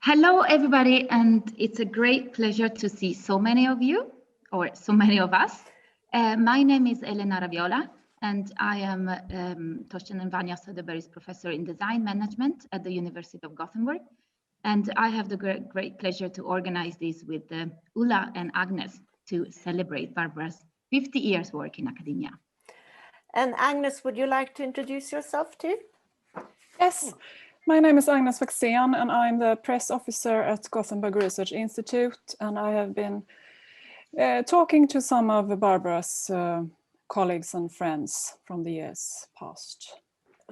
Hello, everybody, and it's a great pleasure to see so many of you, or so many of us. My name is Elena Raviola, and I am Torsten and Vanya Söderberg's professor in design management at the University of Gothenburg. And I have the great pleasure to organize this with Ulla and Agnes to celebrate Barbara's 50 years work in academia. And Agnes, would you like to introduce yourself too? Yes, my name is Agnes Waxén and I'm the press officer at Gothenburg Research Institute, and I have been talking to some of Barbara's colleagues and friends from the years past.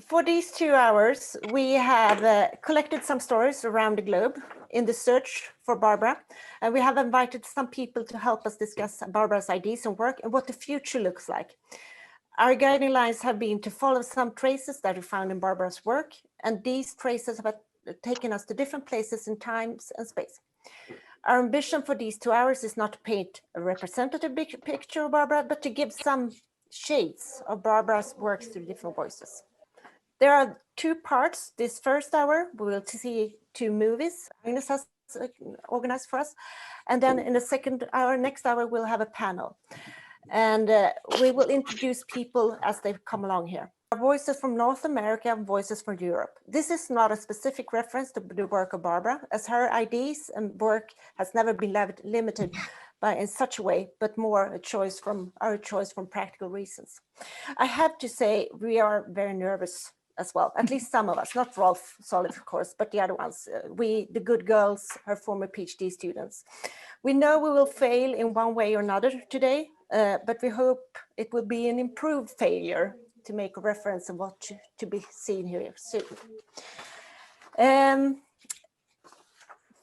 For these 2 hours, we have collected some stories around the globe in the search for Barbara, and we have invited some people to help us discuss Barbara's ideas and work and what the future looks like. Our guiding lines have been to follow some traces that we found in Barbara's work, and these traces have taken us to different places in time and space. Our ambition for these 2 hours is not to paint a representative picture of Barbara, but to give some shades of Barbara's works through different voices. There are 2 parts. This first hour, we will see 2 movies Agnes has organized for us. And then in the second hour, next hour, we'll have a panel. And we will introduce people as they come along here. Voices from North America and voices from Europe. This is not a specific reference to the work of Barbara, as her ideas and work has never been limited in such a way, but more a choice from our choice from practical reasons. I have to say we are very nervous as well, at least some of us, not Rolf Solid, of course, but the other ones, we, the good girls, her former PhD students. We know we will fail in one way or another today, but we hope it will be an improved failure to make a reference of what to be seen here soon.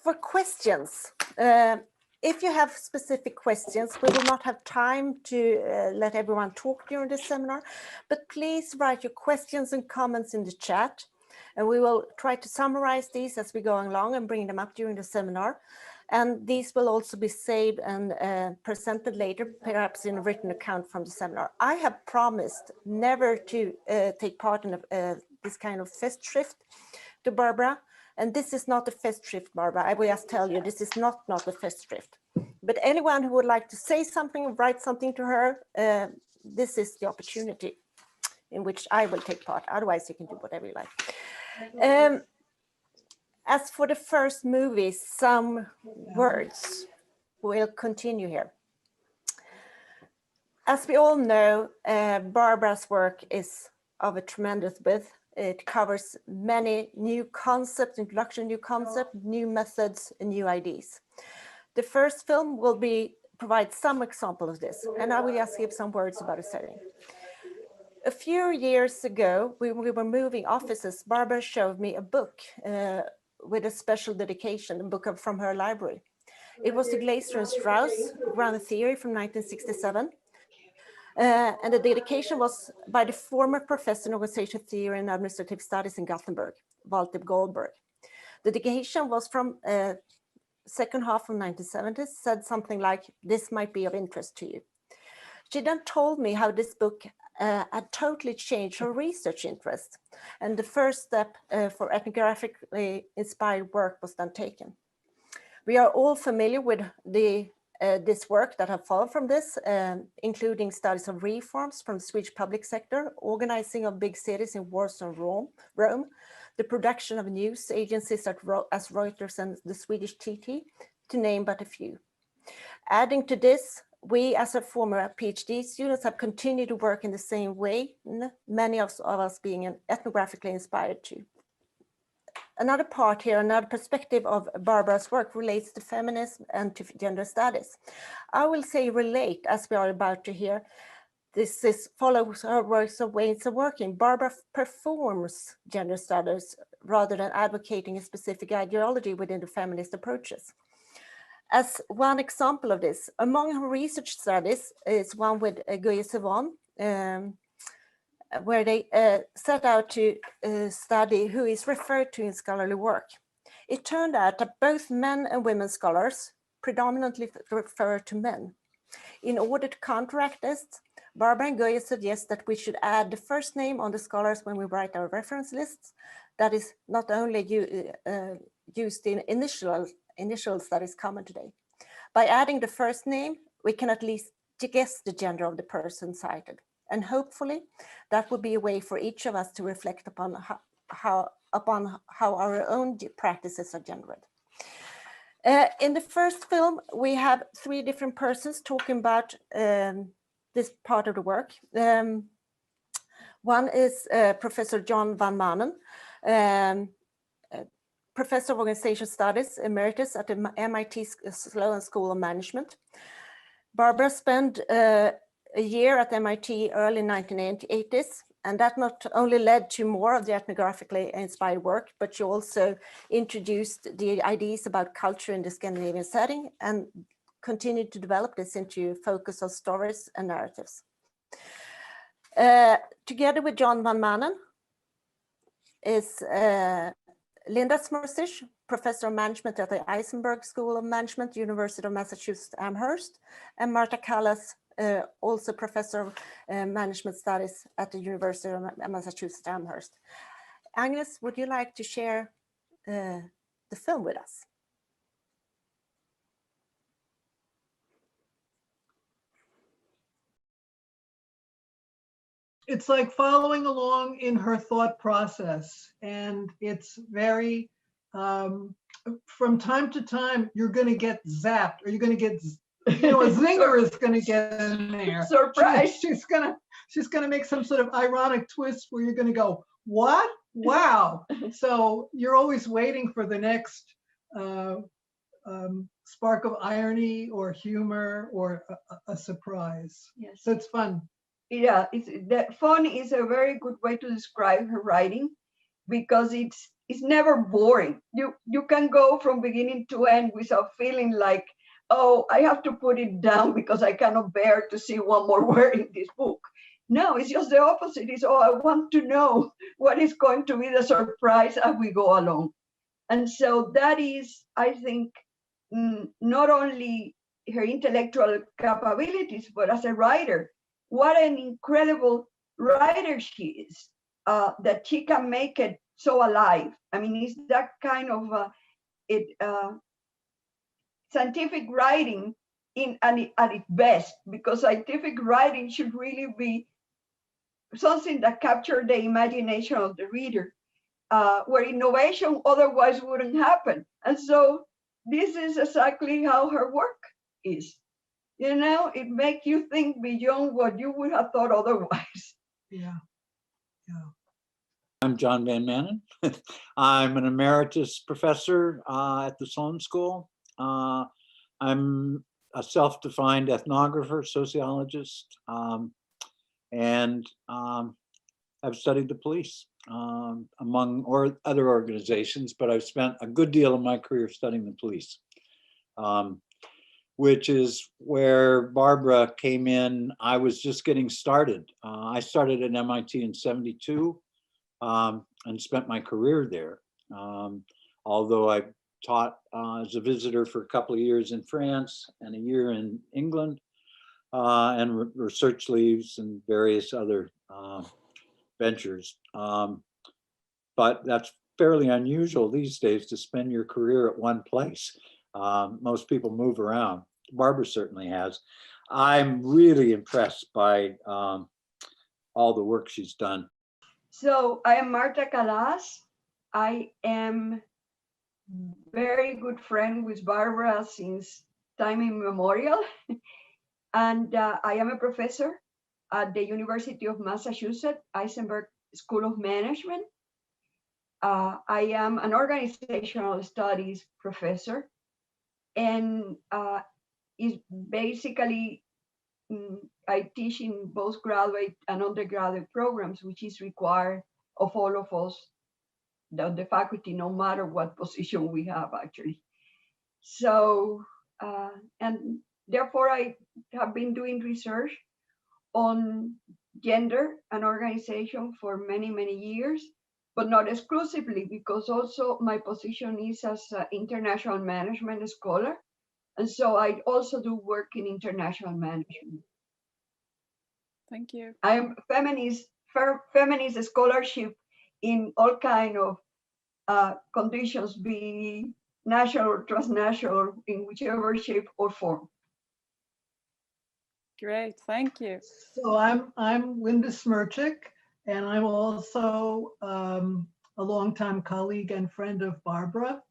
For questions, if you have specific questions, we will not have time to let everyone talk during this seminar, but please write your questions and comments in the chat, and we will try to summarize these as we go along and bring them up during the seminar. And these will also be saved and presented later, perhaps in a written account from the seminar. I have promised never to take part in this kind of festschrift to Barbara. And this is not a festschrift, Barbara. I will just tell you, this is not a festschrift. But anyone who would like to say something, write something to her, this is the opportunity in which I will take part. Otherwise, you can do whatever you like. As for the first movie, some words will continue here. As we all know, Barbara's work is of a tremendous width. It covers many new concepts, introduction, new concepts, new methods, and new ideas. The first film will provide some example of this, and I will just give some words about the setting. A few years ago, when we were moving offices, Barbara showed me a book with a special dedication, a book from her library. It was the Glaser and Strauss Ground Theory from 1967. And the dedication was by the former professor in organization theory and administrative studies in Gothenburg, Walter Goldberg. The dedication was from second half of 1970s, said something like, "This might be of interest to you." She then told me how this book had totally changed her research interest. And the first step for ethnographically inspired work was then taken. We are all familiar with this work that have followed from this, including studies of reforms from the Swedish public sector, organizing of big cities in Warsaw and Rome, the production of news agencies as Reuters and the Swedish TT, to name but a few. Adding to this, we as a former PhD students have continued to work in the same way, many of us being ethnographically inspired too. Another part here, another perspective of Barbara's work relates to feminism and to gender studies. I will say relate, as we are about to hear. This follows her works of ways of working. Barbara performs gender studies rather than advocating a specific ideology within the feminist approaches. As one example of this, among her research studies is one with Guye Sevon, where they set out to study who is referred to in scholarly work. It turned out that both men and women scholars predominantly refer to men. In order to counteract this, Barbara and Guye suggest that we should add the first name on the scholars when we write our reference lists. That is not only use the initial studies common today. By adding the first name, we can at least guess the gender of the person cited. And hopefully that will be a way for each of us to reflect upon how our own practices are gendered. In the first film, we have 3 different persons talking about this part of the work. One is Professor John van Maanen, Professor of Organization Studies, Emeritus at the MIT Sloan School of Management. Barbara spent a year at MIT early 1980s, and that not only led to more of the ethnographically inspired work, but she also introduced the ideas about culture in the Scandinavian setting and continued to develop this into a focus on stories and narratives. Together with John van Maanen is Linda Smurchick, Professor of Management at the Eisenberg School of Management, University of Massachusetts Amherst, and Marta Callas, also Professor of Management Studies at the University of Massachusetts Amherst. Agnes, would you like to share the film with us? It's like following along in her thought process, and it's very, from time to time, you're going to get zapped, or you're going to get, you know, a zinger is going to get in there. Surprise! She's gonna make some sort of ironic twist where you're going to go, what? Wow! So you're always waiting for the next spark of irony or humor or a surprise. Yes. So it's fun. Yeah, that fun is a very good way to describe her writing, because it's never boring. You can go from beginning to end without feeling like, oh, I have to put it down because I cannot bear to see one more word in this book. No, it's just the opposite. It's, oh, I want to know what is going to be the surprise as we go along. And so that is, I think, not only her intellectual capabilities, but as a writer, what an incredible writer she is, that she can make it so alive. I mean, it's that kind of scientific writing at its best, because scientific writing should really be something that captures the imagination of the reader, where innovation otherwise wouldn't happen. And so this is exactly how her work is. You know, it makes you think beyond what you would have thought otherwise. Yeah, yeah. I'm John Van Maanen. I'm an emeritus professor at the Sloan School. I'm a self-defined ethnographer, sociologist, and I've studied the police among other organizations, but I've spent a good deal of my career studying the police. Which is where Barbara came in. I was just getting started. I started at MIT in '72 and spent my career there. Although I taught as a visitor for a couple of years in France and a year in England, and research leaves and various other ventures. But that's fairly unusual these days to spend your career at one place. Most people move around. Barbara certainly has. I'm really impressed by all the work she's done. So I am Marta Callas. I am very good friend with Barbara since time immemorial. And I am a professor at the University of Massachusetts, Eisenberg School of Management. I am an organizational studies professor, and is basically, I teach in both graduate and undergraduate programs, which is required of all of us, the faculty, no matter what position we have actually. So, and therefore I have been doing research on gender and organization for many, many years, but not exclusively, because also my position is as an international management scholar. And so I also do work in international management. Thank you. I am feminist scholarship in all kind of conditions, be national or transnational, or in whichever shape or form. Great, thank you. So I'm Linda Smurchick, and I'm also a longtime colleague and friend of Barbara.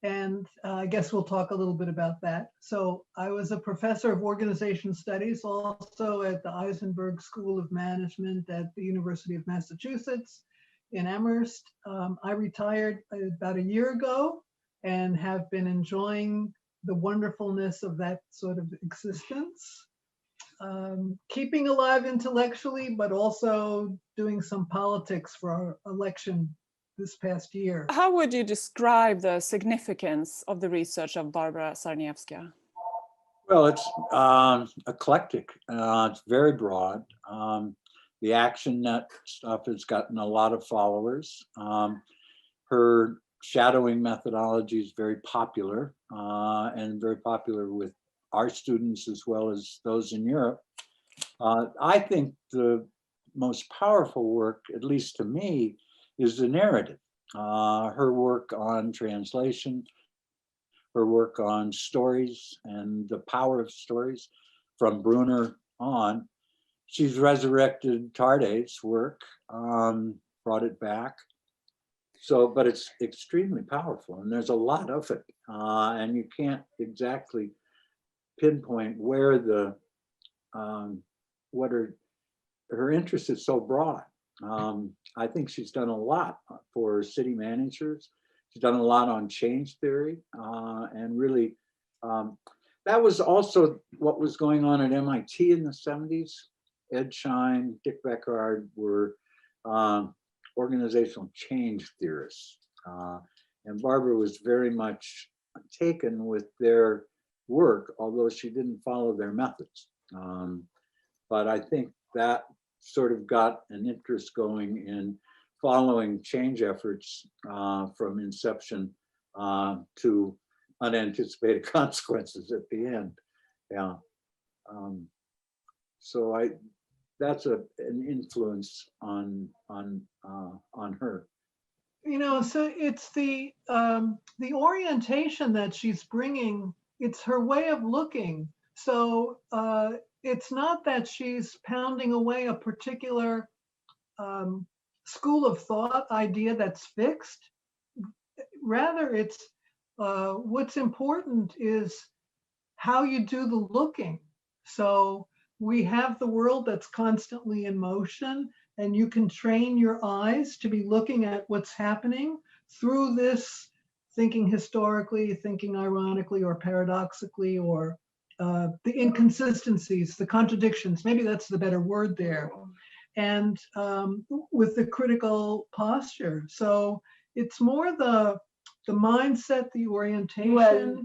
And I guess we'll talk a little bit about that. So I was a professor of organization studies also at the Eisenberg School of Management at the University of Massachusetts in Amherst. I retired about a year ago and have been enjoying the wonderfulness of that sort of existence. Keeping alive intellectually, but also doing some politics for our election this past year. How would you describe the significance of the research of Barbara Czarniawska? Well, it's eclectic. It's very broad. The ActionNet stuff has gotten a lot of followers. Her shadowing methodology is very popular and very popular with our students as well as those in Europe. I think the most powerful work, at least to me, is the narrative. Her work on translation, her work on stories and the power of stories from Brunner on. She's resurrected Tardet's work, brought it back. So, but it's extremely powerful and there's a lot of it. And you can't exactly pinpoint where the, what her interest is so broad. I think she's done a lot for city managers. She's done a lot on change theory, and really, that was also what was going on at MIT in the 70s. Ed Schein, Dick Beckard were organizational change theorists. And Barbara was very much taken with their work, although she didn't follow their methods. But I think that sort of got an interest going in following change efforts from inception to unanticipated consequences at the end. Yeah. So that's an influence on her. You know, so it's the orientation that she's bringing. It's her way of looking. So it's not that she's pounding away a particular school of thought idea that's fixed. Rather, it's what's important is how you do the looking. So we have the world that's constantly in motion, and you can train your eyes to be looking at what's happening through this thinking historically, thinking ironically or paradoxically, or the inconsistencies, the contradictions, maybe that's the better word there, and with the critical posture. So it's more the mindset, the orientation. Well,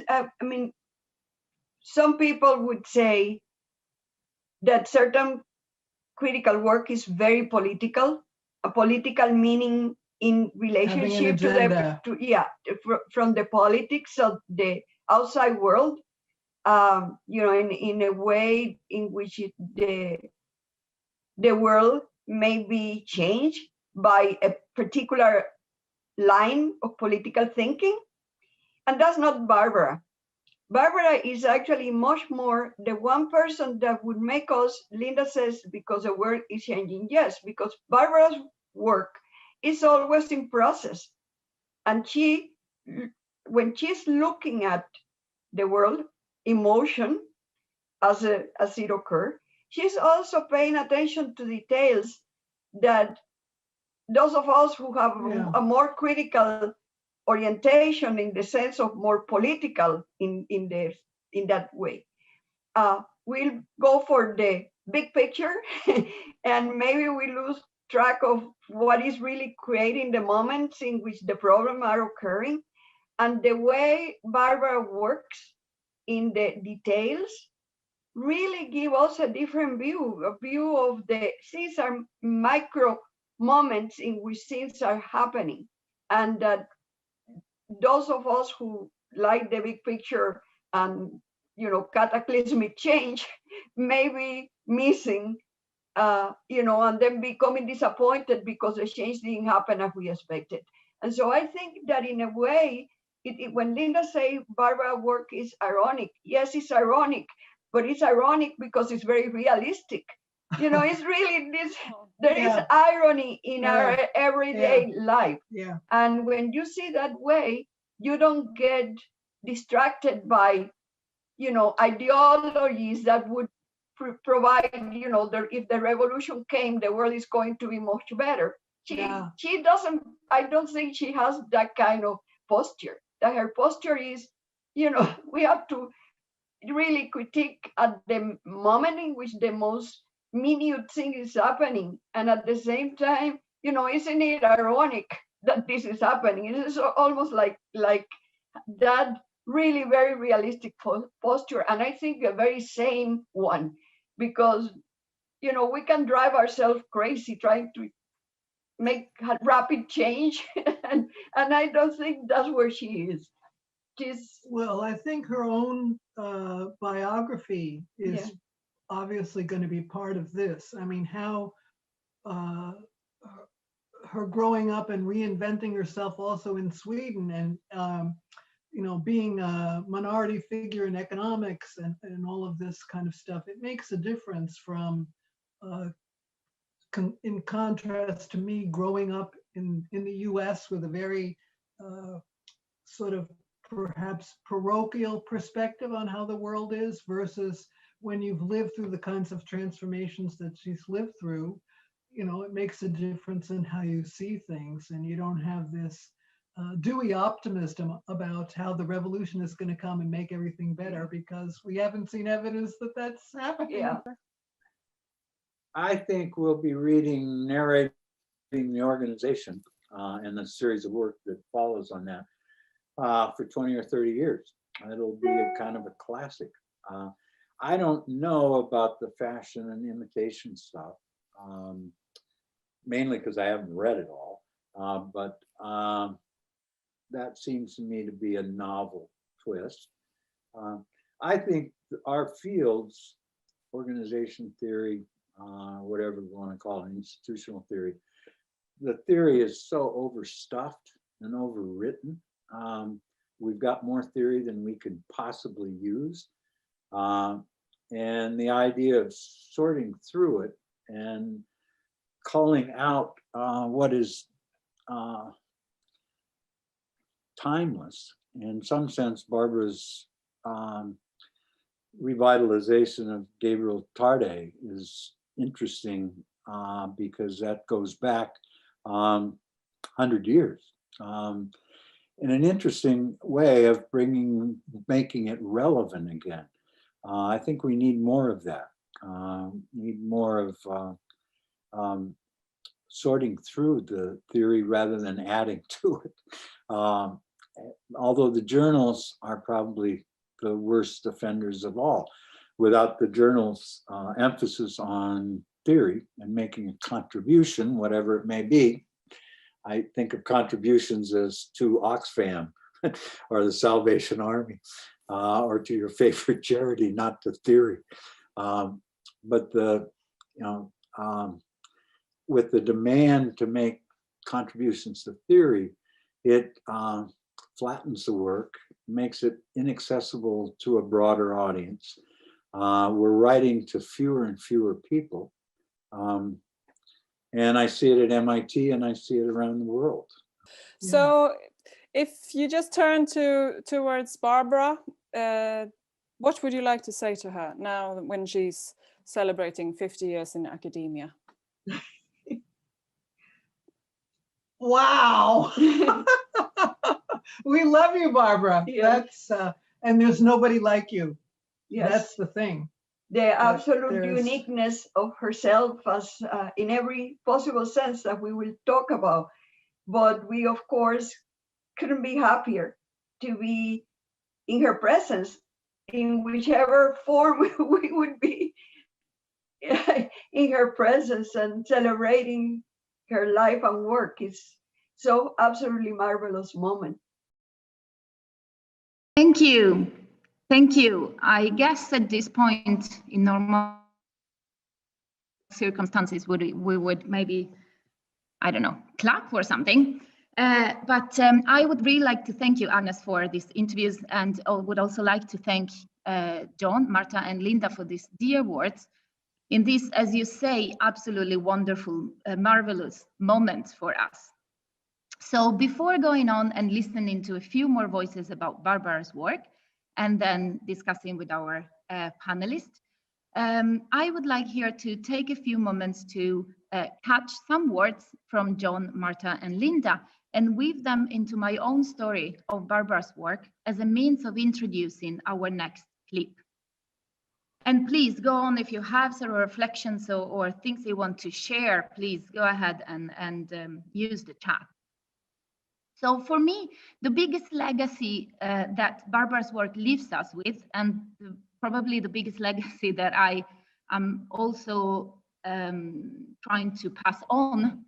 I mean, some people would say that certain critical work is very political, a political meaning in relationship from the politics of the outside world, you know, in a way in which the world may be changed by a particular line of political thinking. And that's not Barbara. Barbara is actually much more the one person that would make us, Linda says, because the world is changing. Yes, because Barbara's work is always in process. And when she's looking at the world in motion as it occurs, she's also paying attention to details that those of us who have a more critical orientation in the sense of more political in that way, we'll go for the big picture and maybe we lose track of what is really creating the moments in which the problems are occurring. And the way Barbara works in the details really give us a different view, a view of these are micro moments in which things are happening, and that those of us who like the big picture and, you know, cataclysmic change may be missing, you know, and then becoming disappointed because the change didn't happen as we expected. And so I think that in a way, when Linda say Barbara's work is ironic, yes, it's ironic, but it's ironic because it's very realistic. You know, it's really this, there is irony in our everyday life. Yeah. And when you see that way, you don't get distracted by, you know, ideologies that would provide, you know, if the revolution came, the world is going to be much better. She doesn't, I don't think she has that kind of posture. That her posture is, you know, we have to really critique at the moment in which the most minute thing is happening. And at the same time, you know, isn't it ironic that this is happening? It is almost like that really very realistic posture. And I think a very sane one, because, you know, we can drive ourselves crazy trying to make rapid change. and I don't think that's where she is. Well, I think her own biography is obviously going to be part of this. I mean, how her growing up and reinventing herself also in Sweden, and you know, being a minority figure in economics and all of this kind of stuff, it makes a difference from in contrast to me growing up in the US with a very sort of perhaps parochial perspective on how the world is, versus when you've lived through the kinds of transformations that she's lived through. You know, it makes a difference in how you see things, and you don't have this dewy optimism about how the revolution is going to come and make everything better, because we haven't seen evidence that that's happening. Yeah. I think we'll be narrating the organization and the series of work that follows on that for 20 or 30 years. It'll be a kind of a classic. I don't know about the fashion and imitation stuff, mainly because I haven't read it all, but that seems to me to be a novel twist. I think our fields, organization theory, whatever we want to call it, institutional theory, the theory is so overstuffed and overwritten. We've got more theory than we could possibly use. And the idea of sorting through it and calling out what is timeless. In some sense, Barbara's revitalization of Gabriel Tarde is interesting because that goes back 100 years in an interesting way of making it relevant again. I think we need more of that. Need more of sorting through the theory rather than adding to it. Although the journals are probably the worst offenders of all. Without the journals' emphasis on theory and making a contribution, whatever it may be. I think of contributions as to Oxfam or the Salvation Army or to your favorite charity, not to theory. But with the demand to make contributions to theory, it flattens the work, makes it inaccessible to a broader audience. We're writing to fewer and fewer people. And I see it at MIT and I see it around the world. So if you just turn towards Barbara, what would you like to say to her now when she's celebrating 50 years in academia? Wow. We love you, Barbara. Yes. That's and there's nobody like you. Yes. That's the thing. The absolute uniqueness of herself as in every possible sense that we will talk about. But we, of course, couldn't be happier to be in her presence in whichever form we would be in her presence, and celebrating her life and work is so absolutely marvelous moment. Thank you. Thank you. I guess at this point in normal circumstances we would maybe, I don't know, clap or something. But I would really like to thank you, Agnes, for these interviews, and would also like to thank John, Marta, and Linda for these dear words in this, as you say, absolutely wonderful, marvelous moment for us. So before going on and listening to a few more voices about Barbara's work, and then discussing with our panelists, I would like here to take a few moments to catch some words from John, Marta, and Linda, and weave them into my own story of Barbara's work as a means of introducing our next clip. And please go on if you have sort of reflections or things you want to share, please go ahead and use the chat. So for me, the biggest legacy that Barbara's work leaves us with, and probably the biggest legacy that I am also trying to pass on,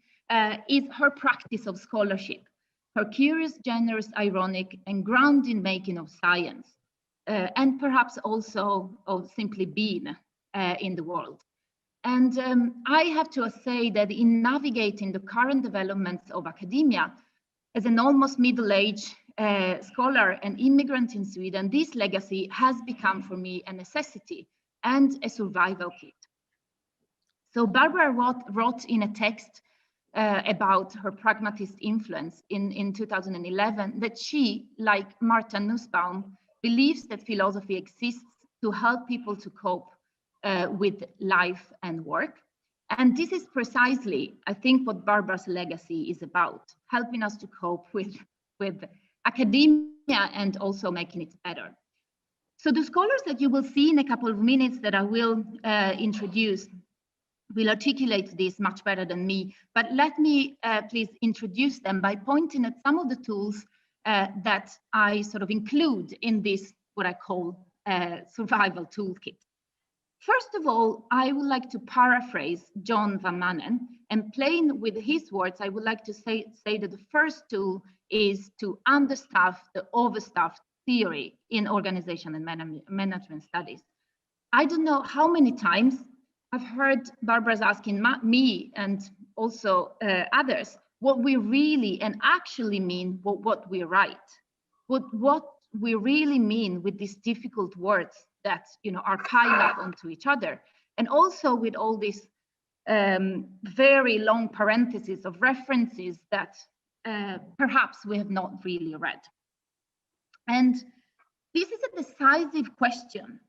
is her practice of scholarship, her curious, generous, ironic, and grounding making of science, and perhaps also of simply being in the world. And I have to say that in navigating the current developments of academia, as an almost middle-aged scholar and immigrant in Sweden, this legacy has become for me a necessity and a survival kit. So Barbara wrote in a text about her pragmatist influence in 2011 that she, like Martha Nussbaum, believes that philosophy exists to help people to cope with life and work. And this is precisely, I think, what Barbara's legacy is about, helping us to cope with academia and also making it better. So the scholars that you will see in a couple of minutes that I will introduce will articulate this much better than me, but let me please introduce them by pointing at some of the tools that I sort of include in this, what I call survival toolkit. First of all, I would like to paraphrase John van Maanen, and playing with his words, I would like to say that the first tool is to understaff the overstaffed theory in organization and management studies. I don't know how many times I've heard Barbara's asking me and also others what we really and actually mean what we write, what we really mean with these difficult words that are piled up onto each other, and also with all these very long parentheses of references that perhaps we have not really read. And this is a decisive question,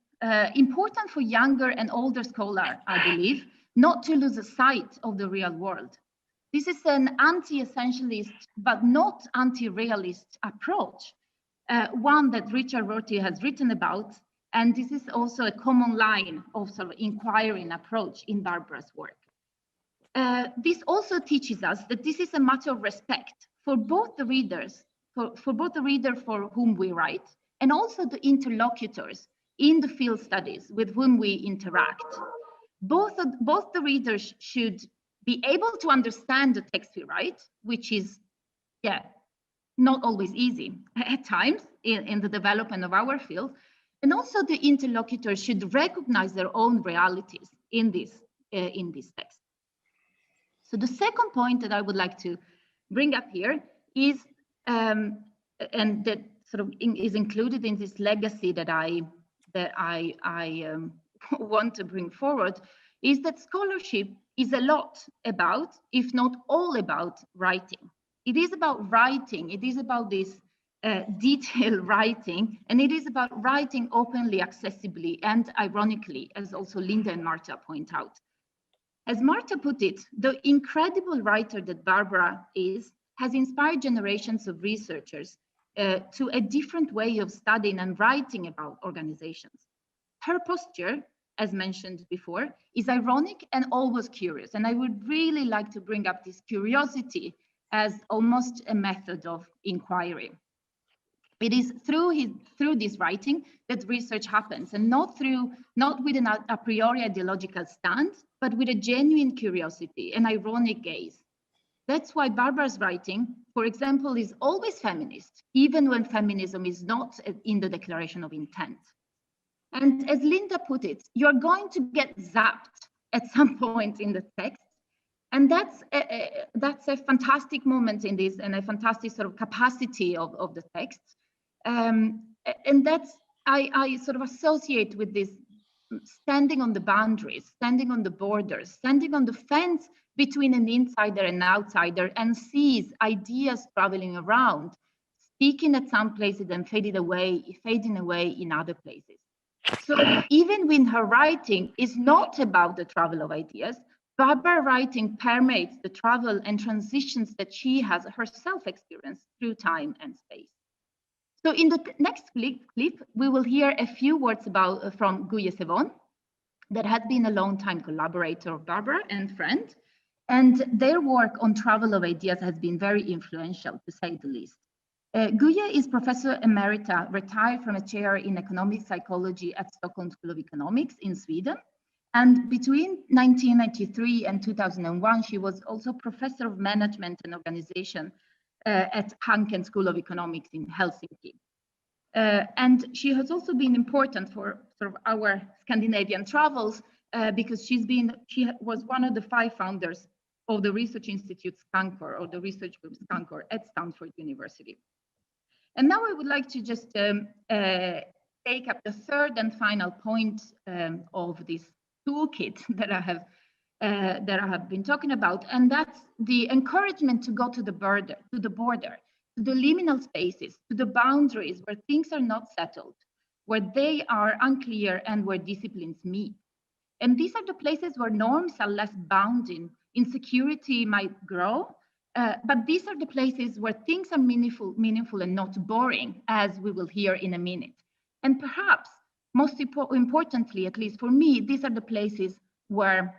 important for younger and older scholars, I believe, not to lose sight of the real world. This is an anti-essentialist but not anti-realist approach, one that Richard Rorty has written about. And this is also a common line of sort of inquiring approach in Barbara's work. This also teaches us that this is a matter of respect for both the readers, for both the reader for whom we write, and also the interlocutors in the field studies with whom we interact. Both the readers should be able to understand the text we write, which is, not always easy at times in the development of our field. And also the interlocutors should recognize their own realities in this text. So the second point that I would like to bring up here is, and that sort of is included in this legacy that I want to bring forward, is that scholarship is a lot about, if not all about, writing. It is about writing. It is about this detailed writing, and it is about writing openly, accessibly, and ironically, as also Linda and Marta point out. As Marta put it, the incredible writer that Barbara is has inspired generations of researchers to a different way of studying and writing about organizations. Her posture, as mentioned before, is ironic and always curious, and I would really like to bring up this curiosity as almost a method of inquiry. It is through this writing that research happens, and not with an a priori ideological stand, but with a genuine curiosity, an ironic gaze. That's why Barbara's writing, for example, is always feminist, even when feminism is not in the declaration of intent. And as Linda put it, you're going to get zapped at some point in the text, And that's a fantastic moment in this, and a fantastic sort of capacity of the text. And that's, I sort of associate with this standing on the boundaries, standing on the borders, standing on the fence between an insider and outsider, and sees ideas traveling around, speaking at some places and fading away in other places. So even when her writing is not about the travel of ideas, Barbara writing permeates the travel and transitions that she has herself experienced through time and space. So in the next clip, we will hear a few words from Guye Sevon, that has been a long-time collaborator of Barbara and friend. And their work on travel of ideas has been very influential, to say the least. Guye is Professor Emerita, retired from a chair in economic psychology at Stockholm School of Economics in Sweden. And between 1993 and 2001, she was also Professor of Management and Organization at Handelshögskolan School of Economics in Helsinki. And she has also been important for sort of our Scandinavian travels because she was one of the 5 founders of the Research Institute Skankor, or the research group Skankor at Stanford University. And now I would like to just take up the third and final point of this toolkit that I have been talking about, and that's the encouragement to go to the border, to the liminal spaces, to the boundaries where things are not settled, where they are unclear, and where disciplines meet. And these are the places where norms are less bounding, insecurity might grow, but these are the places where things are meaningful and not boring, as we will hear in a minute. And perhaps most importantly, at least for me, these are the places where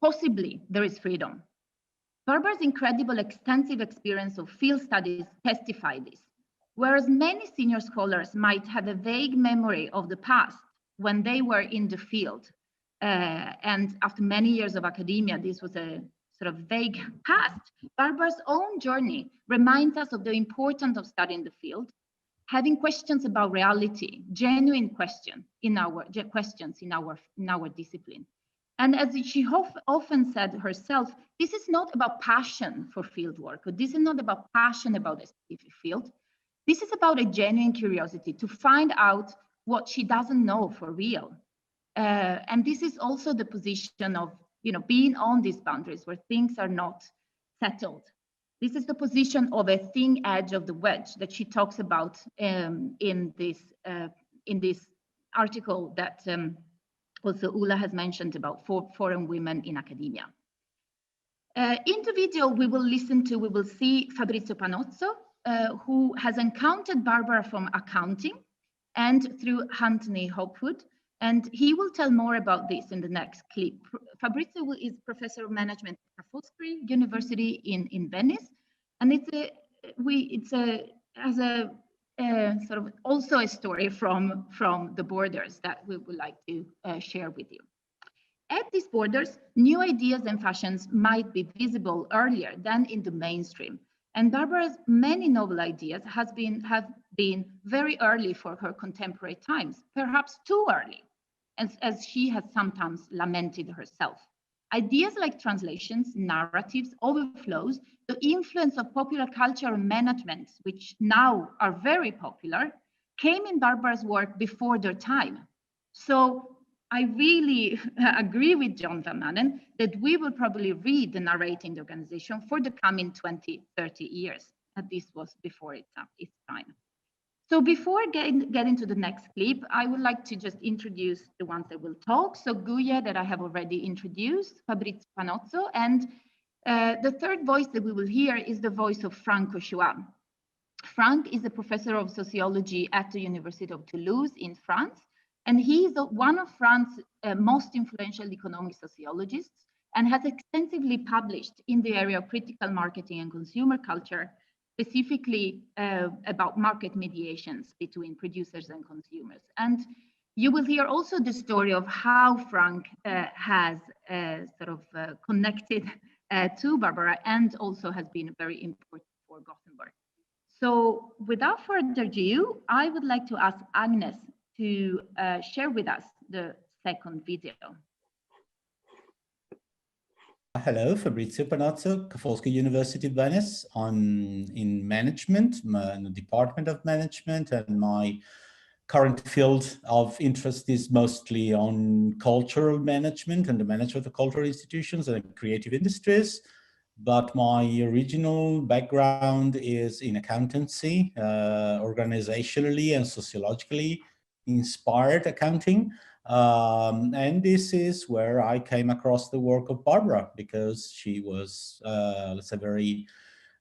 possibly there is freedom. Barbara's incredible extensive experience of field studies testify this. Whereas many senior scholars might have a vague memory of the past when they were in the field, and after many years of academia, this was a sort of vague past, Barbara's own journey reminds us of the importance of studying the field, having questions about reality, genuine questions in our discipline. And as she often said herself, this is not about passion for field work, or this is not about passion about a specific field. This is about a genuine curiosity to find out what she doesn't know for real. And this is also the position of, being on these boundaries where things are not settled. This is the position of a thin edge of the wedge that she talks about in this article that also Ulla has mentioned about foreign women in academia. In the video, we will see Fabrizio Panozzo, who has encountered Barbara from accounting and through Anthony Hopwood, and he will tell more about this in the next clip. Fabrizio is Professor of Management at Ca' Foscari University in Venice, and it's sort of also a story from the borders that we would like to share with you. At these borders, new ideas and fashions might be visible earlier than in the mainstream. And Barbara's many novel ideas have been very early for her contemporary times, perhaps too early, as she has sometimes lamented herself. Ideas like translations, narratives, overflows, the influence of popular culture and management, which now are very popular, came in Barbara's work before their time. So I really agree with John van Maanen that we will probably read the narrating the organization for the coming 20, 30 years. And this was before its time. So before getting to the next clip, I would like to just introduce the ones that will talk. So Guye, that I have already introduced, Fabrizio Panozzo, and the third voice that we will hear is the voice of Franck Auchois. Franck is a professor of sociology at the University of Toulouse in France, and he is one of France's most influential economic sociologists and has extensively published in the area of critical marketing and consumer culture, specifically about market mediations between producers and consumers. And you will hear also the story of how Franck has connected to Barbara and also has been very important for Gothenburg. So without further ado, I would like to ask Agnes to share with us the second video. Hello, Fabrizio Panazzo, Ca' Foscari University of Venice, in management, in the Department of Management, and my current field of interest is mostly on cultural management and the management of cultural institutions and creative industries. But my original background is in accountancy, organizationally and sociologically inspired accounting. And this is where I came across the work of Barbara, because she was, let's say, very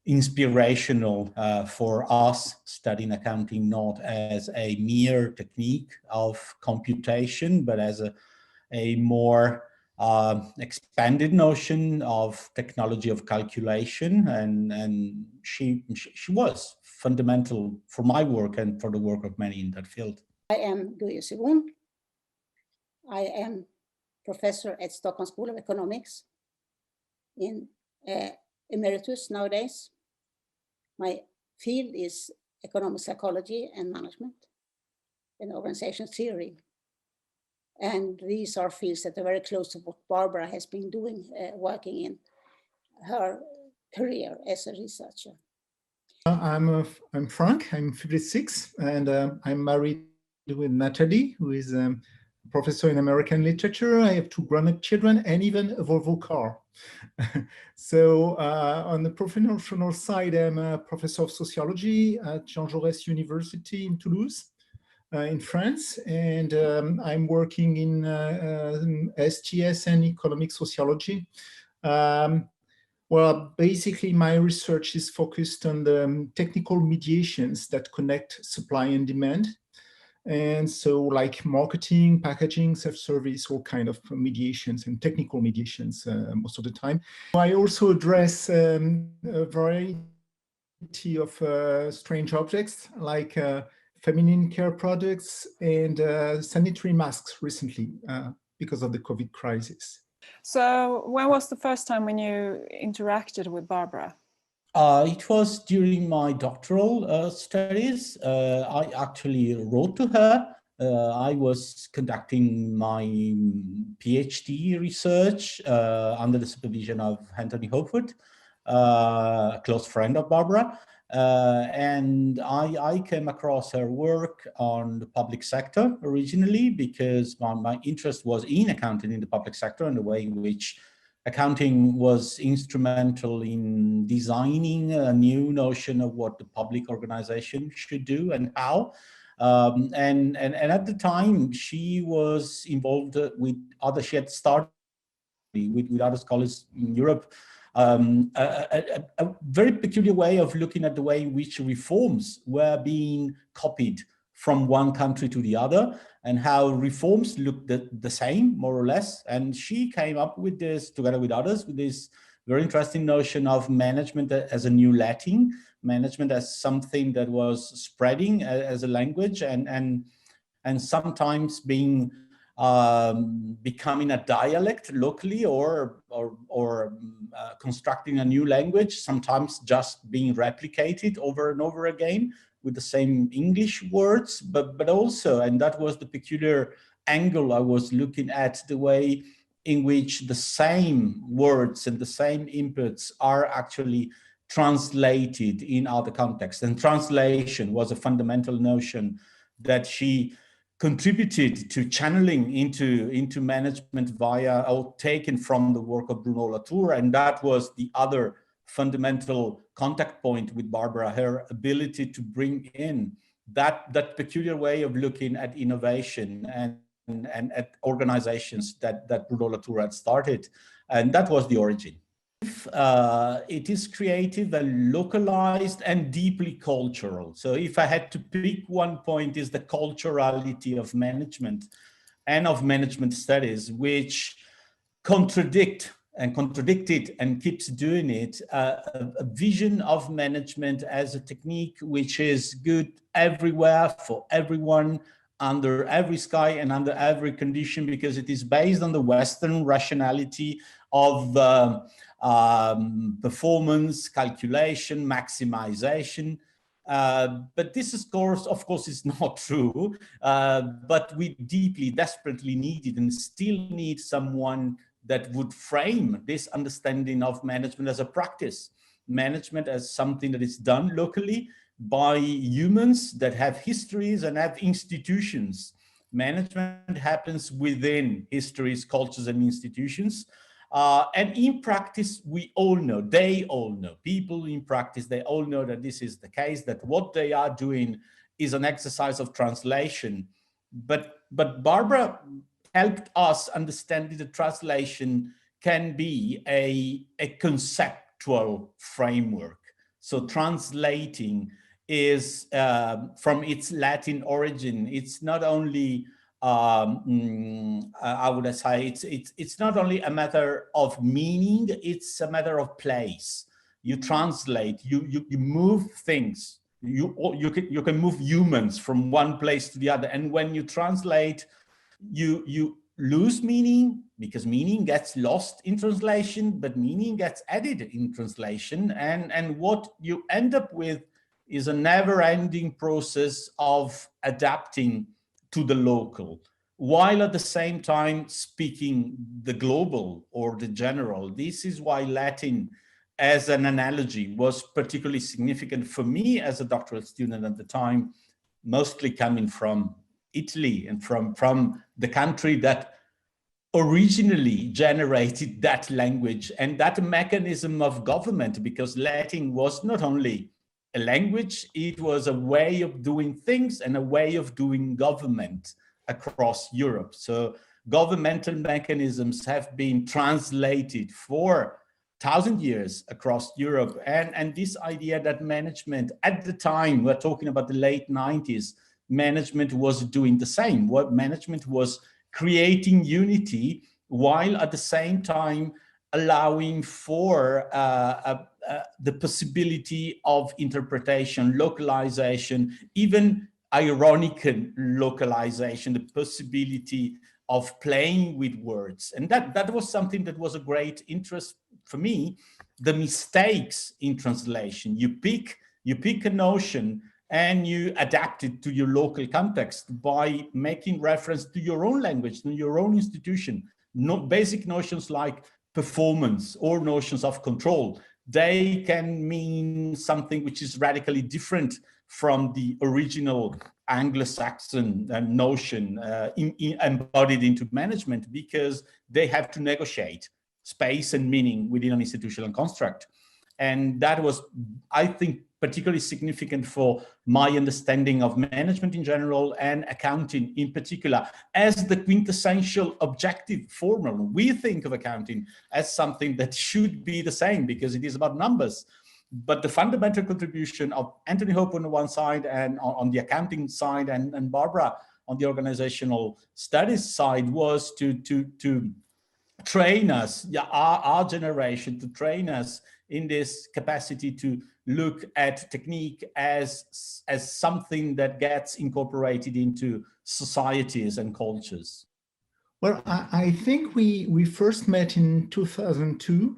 inspirational for us studying accounting, not as a mere technique of computation, but as a more expanded notion of technology of calculation. And she was fundamental for my work and for the work of many in that field. I am Guye Sibun. I am professor at Stockholm School of Economics in emeritus nowadays. My field is economic psychology and management and organization theory. And these are fields that are very close to what Barbara has been doing, working in her career as a researcher. I'm Frank, I'm 56, and I'm married with Natalie, who is a professor in American literature. I have 2 grown-up children and even a Volvo car. So on the professional side, I'm a professor of sociology at Jean Jaurès University in Toulouse, in France, and I'm working in STS and economic sociology. Well, basically, my research is focused on the technical mediations that connect supply and demand. And so like marketing, packaging, self-service, all kind of mediations and technical mediations most of the time. I also address a variety of strange objects like feminine care products and sanitary masks recently because of the COVID crisis. So when was the first time when you interacted with Barbara? It was during my doctoral studies. I actually wrote to her. I was conducting my PhD research under the supervision of Anthony Hopwood, a close friend of Barbara. And I came across her work on the public sector originally because my interest was in accounting in the public sector and the way in which accounting was instrumental in designing a new notion of what the public organization should do and how. And at the time, she was involved with she had started with other scholars in Europe, a very peculiar way of looking at the way in which reforms were being copied from one country to the other, and how reforms looked the same, more or less. And she came up with this, together with others, with this very interesting notion of management as a new Latin, management as something that was spreading as a language, and sometimes being becoming a dialect locally, or constructing a new language, sometimes just being replicated over and over again with the same English words, but also, and that was the peculiar angle I was looking at, the way in which the same words and the same inputs are actually translated in other contexts. And translation was a fundamental notion that she contributed to channeling into management via, or taken from the work of Bruno Latour, and that was the other fundamental contact point with Barbara, her ability to bring in that peculiar way of looking at innovation and at organizations that Bruno Latour had started, and that was the origin. It is creative and localized and deeply cultural. So if I had to pick one point, is the culturality of management and of management studies, which contradicted and keeps doing it, a vision of management as a technique which is good everywhere for everyone, under every sky and under every condition, because it is based on the Western rationality of performance, calculation, maximization. But this, of course, is not true. But we deeply, desperately needed and still need someone that would frame this understanding of management as a practice, management as something that is done locally by humans that have histories and have institutions. Management happens within histories, cultures, and institutions. And in practice, we all know, they all know, people in practice, they all know that this is the case, that what they are doing is an exercise of translation. But Barbara helped us understand that the translation can be a conceptual framework. So translating is, from its Latin origin, it's not only, I would say, it's not only a matter of meaning, it's a matter of place. You translate, you move things. You can move humans from one place to the other. And when you translate, you lose meaning, because meaning gets lost in translation, but meaning gets added in translation. And what you end up with is a never-ending process of adapting to the local, while at the same time speaking the global or the general. This is why Latin, as an analogy, was particularly significant for me as a doctoral student at the time, mostly coming from Italy and from the country that originally generated that language and that mechanism of government, because Latin was not only a language, it was a way of doing things and a way of doing government across Europe. So governmental mechanisms have been translated for 1,000 years across Europe. And this idea that management, at the time, we're talking about the late 90s, management was doing the same. What management was creating unity, while at the same time allowing for the possibility of interpretation, localization, even ironic localization, the possibility of playing with words. And that was something that was a great interest for me. The mistakes in translation. You pick a notion and you adapt it to your local context by making reference to your own language, to your own institution. Basic notions like performance or notions of control, they can mean something which is radically different from the original Anglo-Saxon notion embodied into management, because they have to negotiate space and meaning within an institutional construct. And that was, I think, particularly significant for my understanding of management in general and accounting in particular as the quintessential objective formula. We think of accounting as something that should be the same because it is about numbers. But the fundamental contribution of Anthony Hope on the one side and on the accounting side and Barbara on the organizational studies side was to train us, our generation, to train us in this capacity to look at technique as something that gets incorporated into societies and cultures. Well, I think we first met in 2002.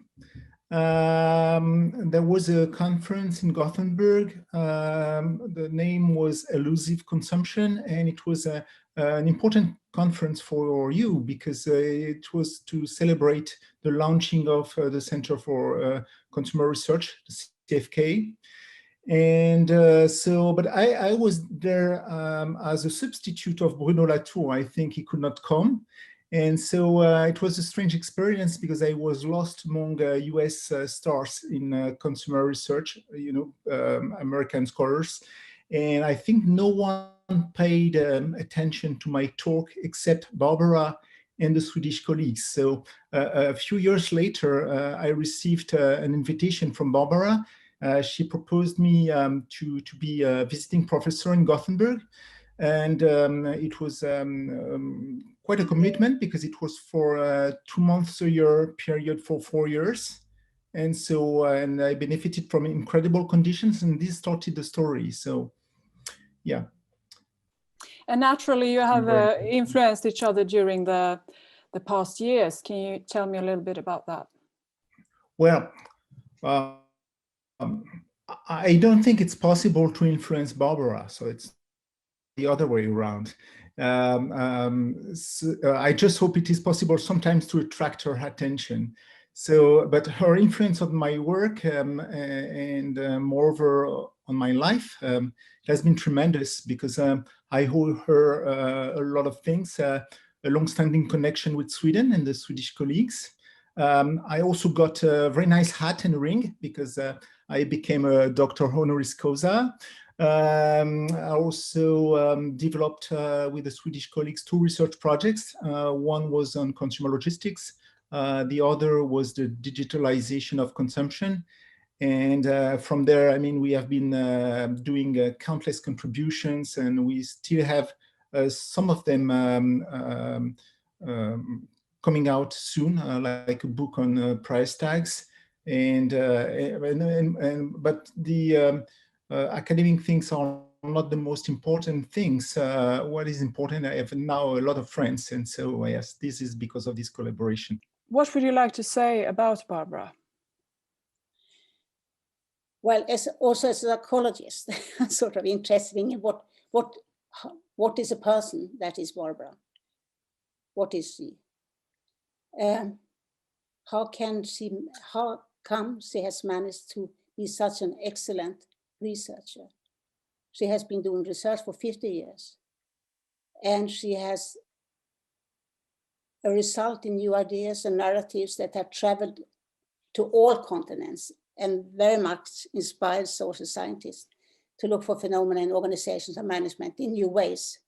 There was a conference in Gothenburg. The name was Elusive Consumption, and it was an important conference for you because it was to celebrate the launching of the Center for Consumer Research, the CFK. And but I was there as a substitute of Bruno Latour. I think he could not come. And so it was a strange experience because I was lost among US stars in consumer research, American scholars. And I think no one paid attention to my talk except Barbara and the Swedish colleagues. So a few years later, I received an invitation from Barbara. She proposed me to be a visiting professor in Gothenburg. And it was quite a commitment because it was for 2 months a year period for 4 years. And so, and I benefited from incredible conditions, and this started the story. So, yeah. And naturally, you have influenced each other during the past years. Can you tell me a little bit about that? Well, I don't think it's possible to influence Barbara. So it's the other way around. I just hope it is possible sometimes to attract her attention. So, but her influence on my work and moreover on my life has been tremendous, because I owe her a lot of things, a long-standing connection with Sweden and the Swedish colleagues. I also got a very nice hat and ring, because I became a doctor honoris causa. I also developed with the Swedish colleagues 2 research projects. One was on consumer logistics. The other was the digitalization of consumption. And from there, I mean, we have been doing countless contributions, and we still have some of them coming out soon, like a book on price tags. But the academic things are not the most important things. What is important, I have now a lot of friends, and so yes, this is because of this collaboration. What would you like to say about Barbara? Well, as a psychologist, I'm sort of interested in what is a person that is Barbara? What is she? How come she has managed to be such an excellent researcher? She has been doing research for 50 years, and she has a result in new ideas and narratives that have traveled to all continents and very much inspired social scientists to look for phenomena in organizations and management in new ways.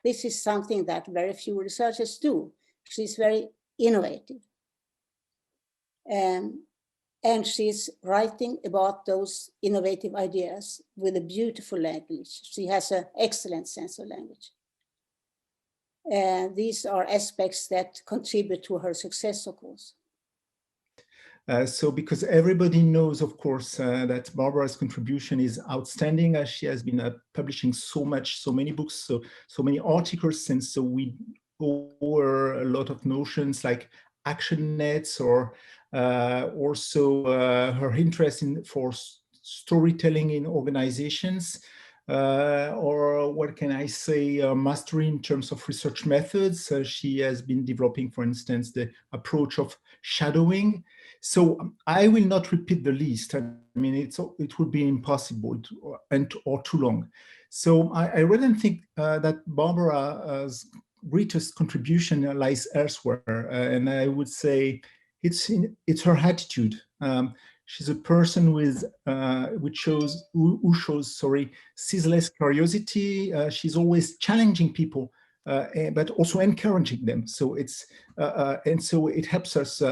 This is something that very few researchers do. She's very innovative. And she's writing about those innovative ideas with a beautiful language. She has an excellent sense of language. These are aspects that contribute to her success, of course. So because everybody knows, of course, that Barbara's contribution is outstanding, as she has been publishing so many books, so many articles, and so we owe her a lot of notions like action nets, or also her interest for storytelling in organizations, or what can I say, mastery in terms of research methods. She has been developing, for instance, the approach of shadowing. So I will not repeat the list. I mean, it would be impossible or too long. So I really think that Barbara's greatest contribution lies elsewhere, and I would say it's her attitude. She's a person who shows ceaseless curiosity. She's always challenging people, but also encouraging them. So and so it helps us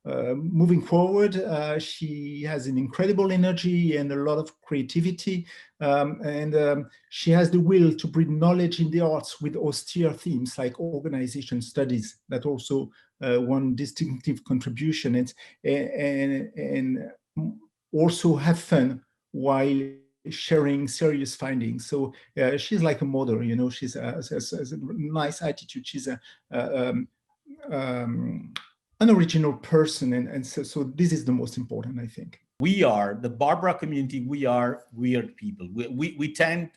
moving forward. She has an incredible energy and a lot of creativity, and she has the will to bring knowledge in the arts with austere themes like organization studies. That also one distinctive contribution, and also have fun while sharing serious findings. So she's like a model, you know. She's has a nice attitude. She's an original person, and so this is the most important, I think. We are the Barbara community. We are weird people. We tend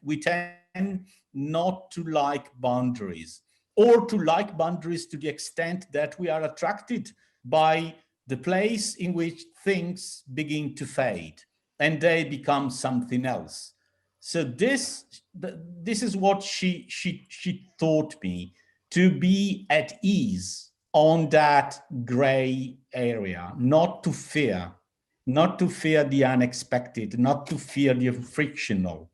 not to like boundaries, or to like boundaries to the extent that we are attracted by the place in which things begin to fade and they become something else. So this is what she taught me, to be at ease on that gray area, not to fear the unexpected, not to fear the frictional.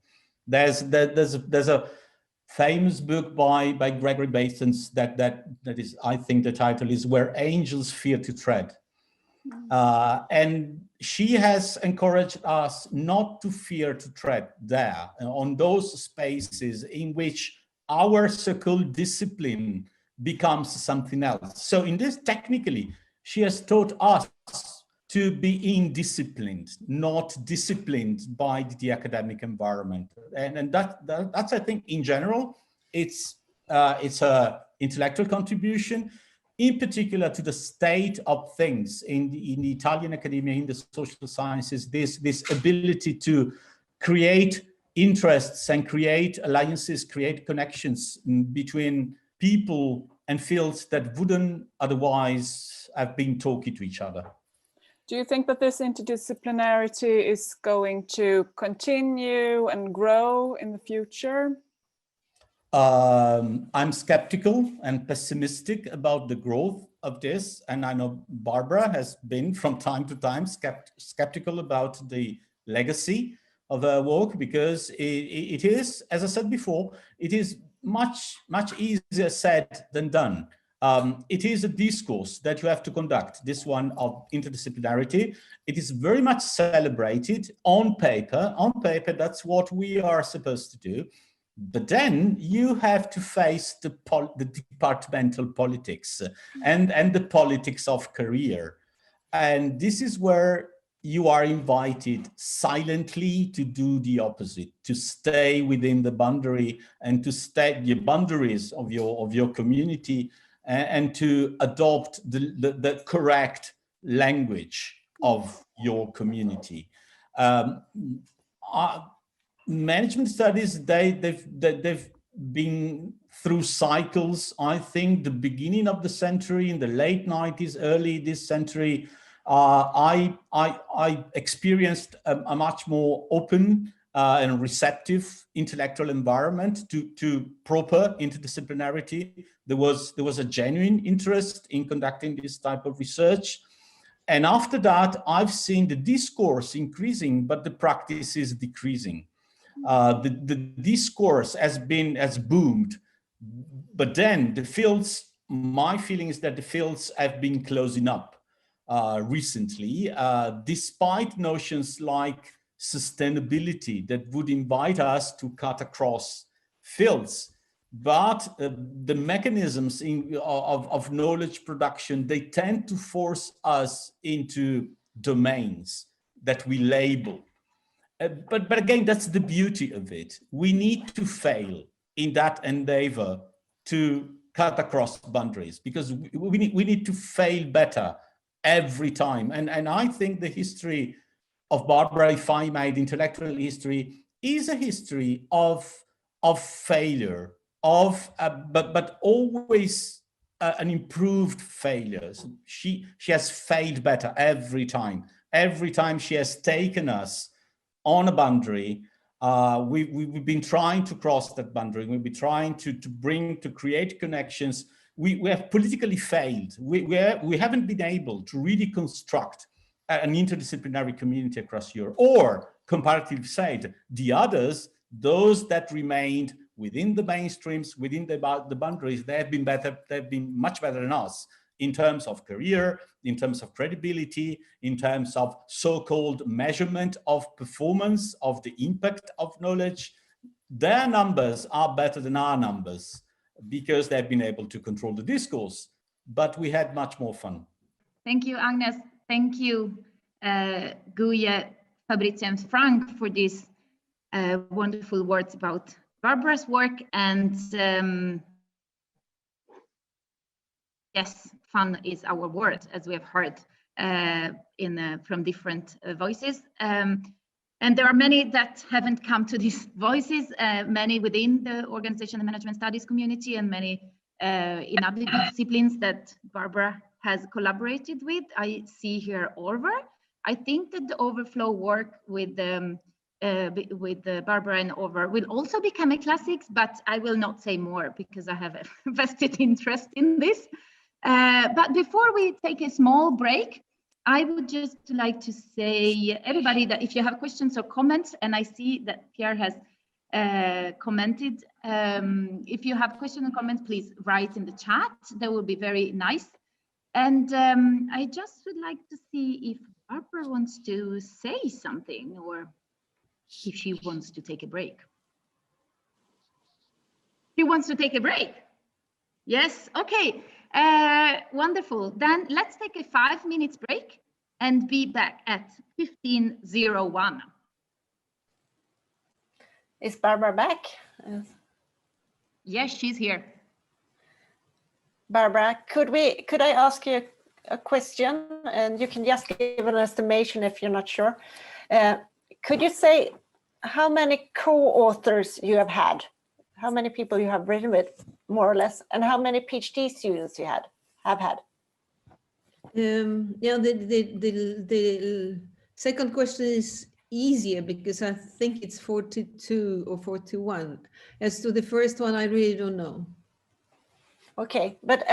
There's a famous book by Gregory Batens that is, I think the title is Where Angels Fear to Tread. And she has encouraged us not to fear to tread there, on those spaces in which our so-called discipline becomes something else. So in this, technically, she has taught us to be indisciplined, not disciplined by the academic environment. And that's, I think, in general, it's a intellectual contribution, in particular to the state of things in the Italian academia, in the social sciences, this ability to create interests and create alliances, create connections between people and fields that wouldn't otherwise have been talking to each other. Do you think that this interdisciplinarity is going to continue and grow in the future? I'm skeptical and pessimistic about the growth of this. And I know Barbara has been from time to time skeptical about the legacy of her work, because it is, as I said before, it is much easier said than done. It is a discourse that you have to conduct, this one of interdisciplinarity. It is very much celebrated on paper. On paper, that's what we are supposed to do. But then you have to face the departmental politics and the politics of career. And this is where you are invited silently to do the opposite, to stay within the boundary and to stay the boundaries of your community, and to adopt the correct language of your community. Management studies, they've been through cycles. I think the beginning of the century, in the late 90s, early this century, I experienced a much more open and receptive intellectual environment to proper interdisciplinarity. There was a genuine interest in conducting this type of research. And after that, I've seen the discourse increasing, but the practice is decreasing. The discourse has boomed, but then the fields, my feeling is that the fields have been closing up recently, despite notions like sustainability that would invite us to cut across fields. But the mechanisms of knowledge production, they tend to force us into domains that we label. But again, that's the beauty of it. We need to fail in that endeavor to cut across boundaries, because we need to fail better every time. And I think the history of Barbara, if I made intellectual history, is a history of failure, but always an improved failure. So she has failed better every time. Every time she has taken us on a boundary, we've been trying to cross that boundary. We've been trying to create connections. We have politically failed. We haven't been able to really construct an interdisciplinary community across Europe, or comparatively said, the others, those that remained within the mainstreams, within the boundaries, they have been better. They've been much better than us in terms of career, in terms of credibility, in terms of so-called measurement of performance, of the impact of knowledge. Their numbers are better than our numbers because they've been able to control the discourse, but we had much more fun. Thank you, Agnes. Thank you, Guye, Fabrizio, and Frank, for these wonderful words about Barbara's work. And yes, fun is our word, as we have heard from different voices. And there are many that haven't come to these voices, many within the organization and management studies community, and many in other disciplines that Barbara has collaborated with. I see here Orvar. I think that the overflow work with Barbara and Orvar will also become a classics, but I will not say more because I have a vested interest in this. But before we take a small break, I would just like to say, everybody, that if you have questions or comments, and I see that Pierre has commented, if you have questions or comments, please write in the chat. That would be very nice. And I just would like to see if Barbara wants to say something, or if she wants to take a break. She wants to take a break. Yes, okay. Wonderful. Then let's take a 5 minutes break and be back at 15:01. Is Barbara back? Yes, she's here. Barbara, could I ask you a question, and you can just give an estimation if you're not sure. Could you say how many co-authors you have had? How many people you have written with, more or less, and how many PhD students you have had? Yeah, the second question is easier because I think it's 42 or 41. As to the first one, I really don't know. Okay, but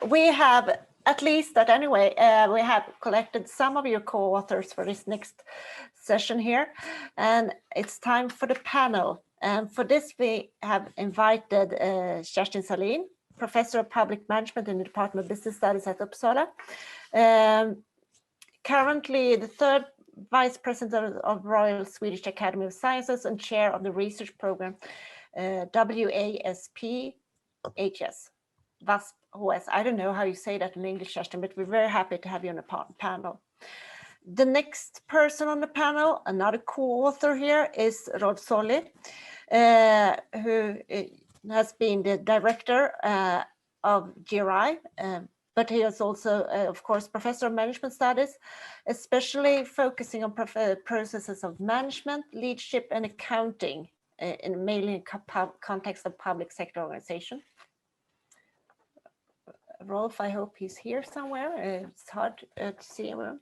we have, at least that anyway, we have collected some of your co-authors for this next session here, and it's time for the panel. And for this, we have invited Kerstin Salin, Professor of Public Management in the Department of Business Studies at Uppsala. Currently the third Vice President of Royal Swedish Academy of Sciences and Chair of the Research Program, WASP HS. WASP-HS. I don't know how you say that in English, Kerstin, but we're very happy to have you on the panel. The next person on the panel, another co-author here, is Rod Solli, who has been the director of GRI, but he is also, of course, Professor of Management Studies, especially focusing on processes of management, leadership, and accounting, mainly in context of public sector organization. Rolf, I hope he's here somewhere. It's hard to see him.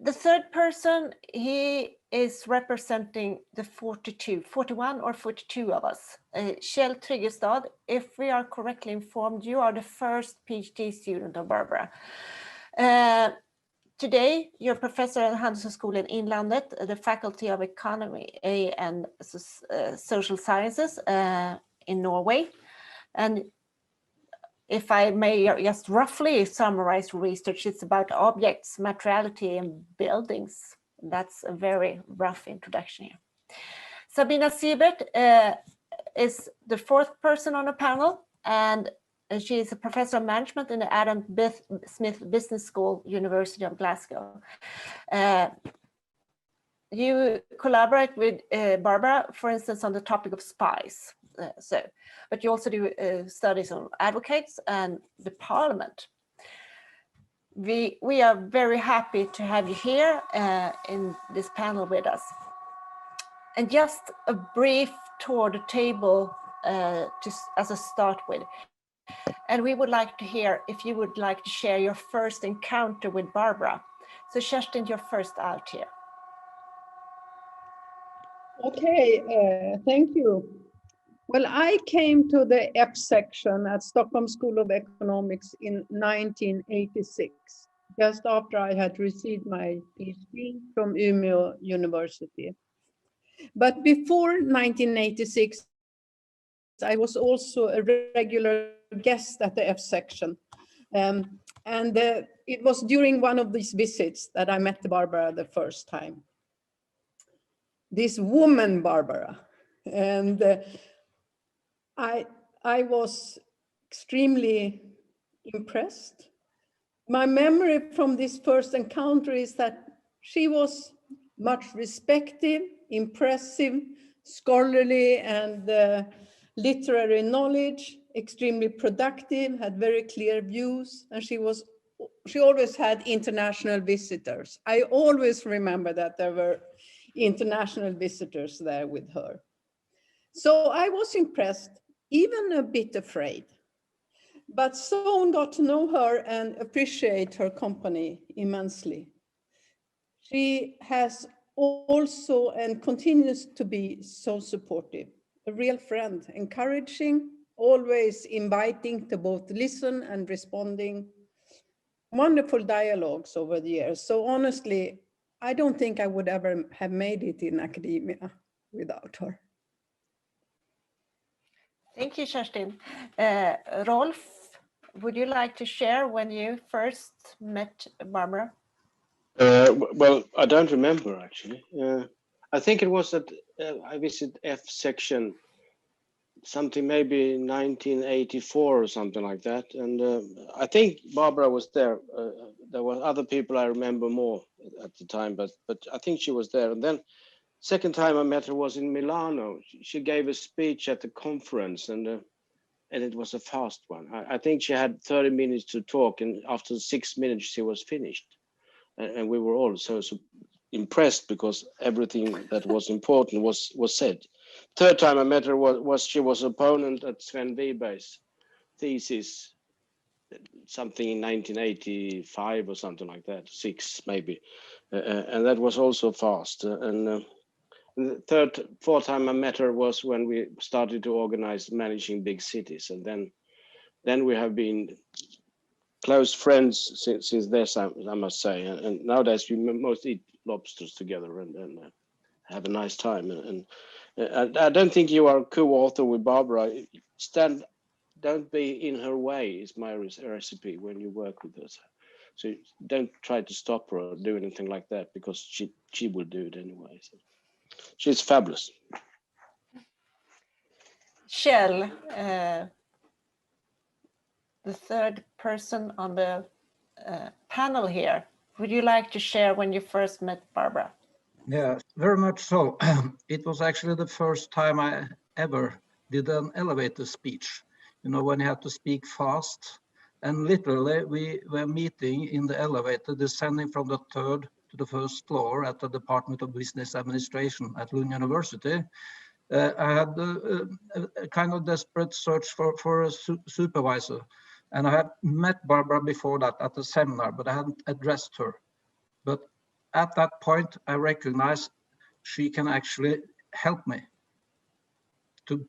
The third person, he is representing the 41 or 42 of us. Kjell Tryggestad, if we are correctly informed, you are the first PhD student of Barbara. Today, you're professor at Handelshögskolan in Inlandet, the Faculty of Economy and Social Sciences in Norway. And if I may just roughly summarize research, it's about objects, materiality, and buildings. That's a very rough introduction here. Sabina Siebert is the fourth person on the panel, and she is a professor of management in the Adam Smith Business School, University of Glasgow. You collaborate with Barbara, for instance, on the topic of spies. But you also do studies on advocates and the parliament. We are very happy to have you here in this panel with us. And just a brief tour of the table as a start with. And we would like to hear if you would like to share your first encounter with Barbara. So Kerstin, you're first out here. Okay, thank you. Well, I came to the F section at Stockholm School of Economics in 1986, just after I had received my PhD from Umeå University. But before 1986, I was also a regular guest at the F section. It was during one of these visits that I met Barbara the first time. This woman, Barbara. And I was extremely impressed. My memory from this first encounter is that she was much respected, impressive, scholarly, and literary knowledge, extremely productive, had very clear views, and she always had international visitors. I always remember that there were international visitors there with her. So I was impressed, even a bit afraid, but soon got to know her and appreciate her company immensely. She has also and continues to be so supportive, a real friend, encouraging, always inviting to both listen and responding. Wonderful dialogues over the years. So honestly, I don't think I would ever have made it in academia without her. Thank you, Kerstin. Rolf, would you like to share when you first met Barbara? Well, I don't remember actually. I think it was that I visited F section, something maybe 1984 or something like that. And I think Barbara was there. There were other people I remember more at the time, but I think she was there. And then second time I met her was in Milano. She gave a speech at the conference, and it was a fast one. I think she had 30 minutes to talk, and after 6 minutes she was finished. And we were all so impressed because everything that was important was said. Third time I met her was she was opponent at Sven Wiberg's thesis, something in 1985 or something like that, 6 maybe, and that was also fast. The fourth time I met her was when we started to organize managing big cities, and then we have been close friends since this, I must say. And nowadays we most eat lobsters together and have a nice time. And I don't think you are co-author with Barbara. Don't be in her way is my recipe when you work with her. So don't try to stop her or do anything like that, because she will do it anyway. So she's fabulous. Kjell, the third person on the panel here, would you like to share when you first met Barbara? Yeah, very much so. It was actually the first time I ever did an elevator speech. You know, when you have to speak fast. And literally, we were meeting in the elevator, descending from the third to the first floor at the Department of Business Administration at Lund University. I had a kind of desperate search for a supervisor. And I had met Barbara before that at a seminar, but I hadn't addressed her. But at that point, I recognized she can actually help me to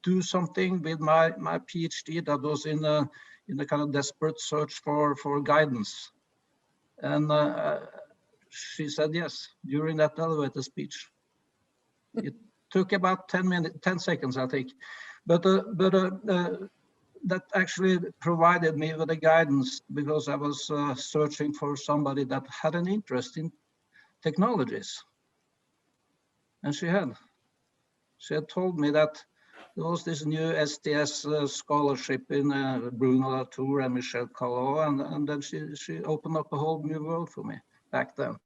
do something with my PhD that was in a kind of desperate search for guidance. And she said yes during that elevator speech. It took about 10 seconds, I think. But that actually provided me with a guidance, because I was searching for somebody that had an interest in technologies. And she had told me that there was this new STS scholarship in Bruno Latour and Michel Callot, and then she opened up a whole new world for me back then.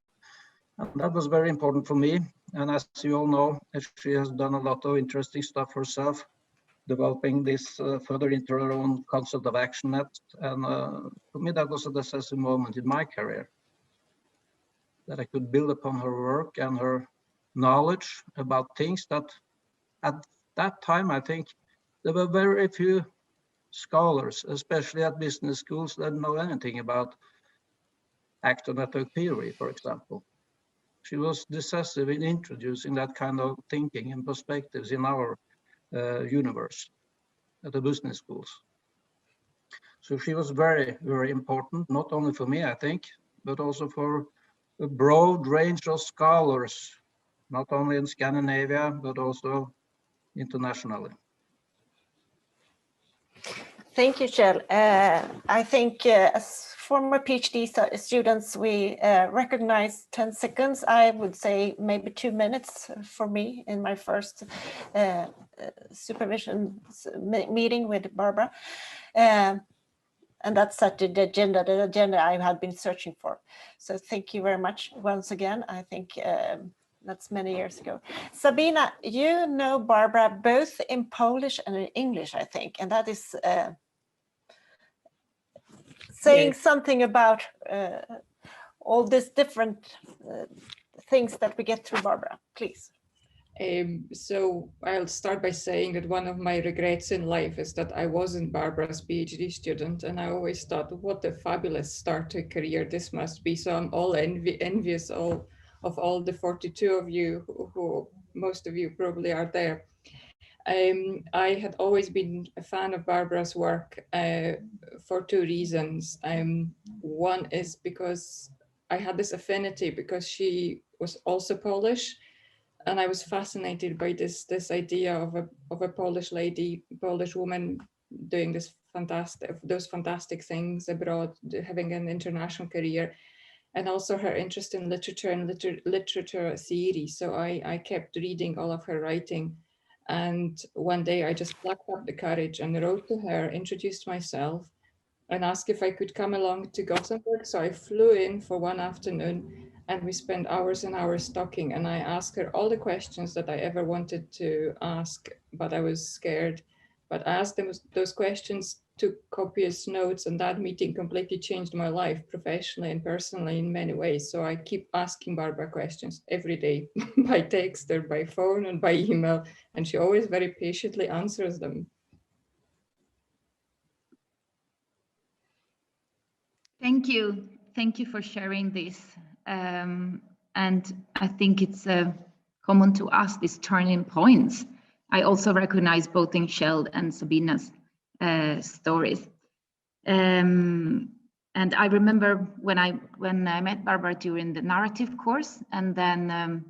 And that was very important for me. And as you all know, she has done a lot of interesting stuff herself, developing this further into her own concept of ActionNet. And for me, that was a decisive moment in my career, that I could build upon her work and her knowledge about things that at that time, I think there were very few scholars, especially at business schools, that know anything about actor network theory, for example. She was decisive in introducing that kind of thinking and perspectives in our universe at the business schools. So she was very, very important, not only for me, I think, but also for a broad range of scholars, not only in Scandinavia, but also internationally. Thank you, Kjell. I think as former PhD students, we recognize 10 seconds. I would say maybe 2 minutes for me in my first supervision meeting with Barbara. And that set the agenda I had been searching for. So thank you very much once again. I think that's many years ago. Sabina, you know Barbara both in Polish and in English, I think, and that is saying something about all these different things that we get through Barbara, please. So I'll start by saying that one of my regrets in life is that I wasn't Barbara's PhD student, and I always thought, what a fabulous start to a career this must be. So I'm all envious of all the 42 of you, who most of you probably are there. I had always been a fan of Barbara's work for 2 reasons. One is because I had this affinity because she was also Polish, and I was fascinated by this idea of a Polish lady, Polish woman doing those fantastic things abroad, having an international career, and also her interest in literature and literature theory. So I kept reading all of her writing. And one day I just plucked up the courage and wrote to her, introduced myself, and asked if I could come along to Gothenburg. So I flew in for one afternoon, and we spent hours and hours talking. And I asked her all the questions that I ever wanted to ask, but I was scared. But I asked them those questions took copious notes, and that meeting completely changed my life professionally and personally in many ways. So I keep asking Barbara questions every day by text or by phone and by email, and she always very patiently answers them. Thank you. Thank you for sharing this. And I think it's common to us, these turning points. I also recognize both in Kjell and Sabina's stories. And I remember when I met Barbara during the narrative course, and then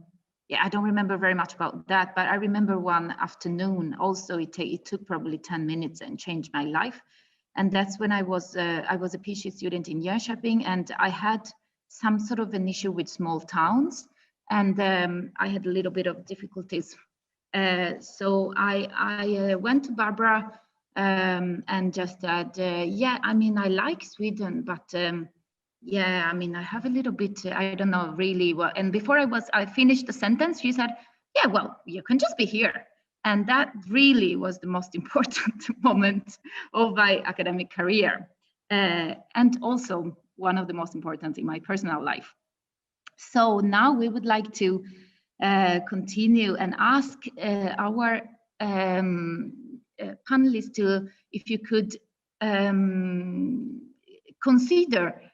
yeah, I don't remember very much about that, but I remember one afternoon also, it took probably 10 minutes and changed my life. And that's when I was a PhD student in Jönköping, and I had some sort of an issue with small towns, and I had a little bit of difficulties. So I went to Barbara and just said, yeah, I mean, I like Sweden, but yeah, I mean, I have a little bit, I don't know really what. And before I finished the sentence, she said, yeah, well, you can just be here. And that really was the most important moment of my academic career, and also one of the most important in my personal life. So now we would like to continue and ask our panelists to, if you could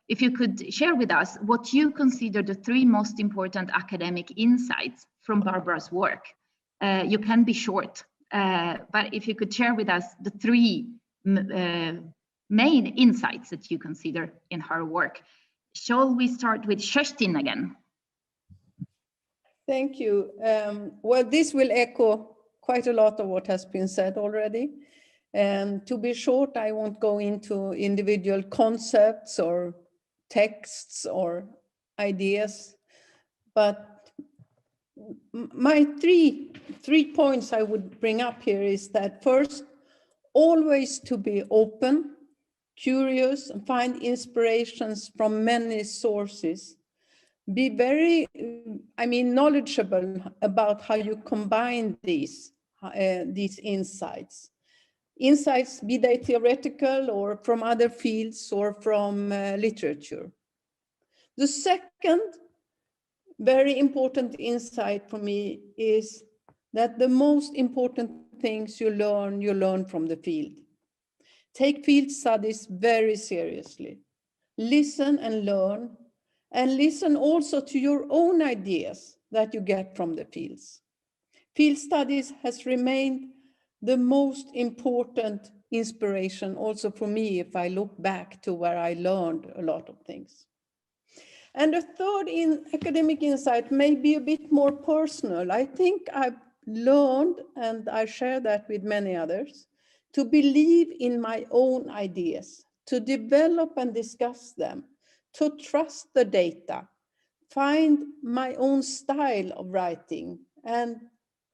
if you could share with us what you consider the 3 most important academic insights from Barbara's work. You can be short, but if you could share with us the 3 main insights that you consider in her work. Shall we start with Kerstin again? Thank you. Well, this will echo quite a lot of what has been said already. And to be short, I won't go into individual concepts or texts or ideas, but my three points I would bring up here is that first, always to be open, curious, and find inspirations from many sources. Be very, knowledgeable about how you combine these insights. Insights, be they theoretical or from other fields or from literature. The second very important insight for me is that the most important things you learn from the field. Take field studies very seriously. Listen and learn, and listen also to your own ideas that you get from the fields. Field studies has remained the most important inspiration also for me if I look back to where I learned a lot of things. And a third academic insight may be a bit more personal. I think I've learned, and I share that with many others, to believe in my own ideas, to develop and discuss them, to trust the data, find my own style of writing, and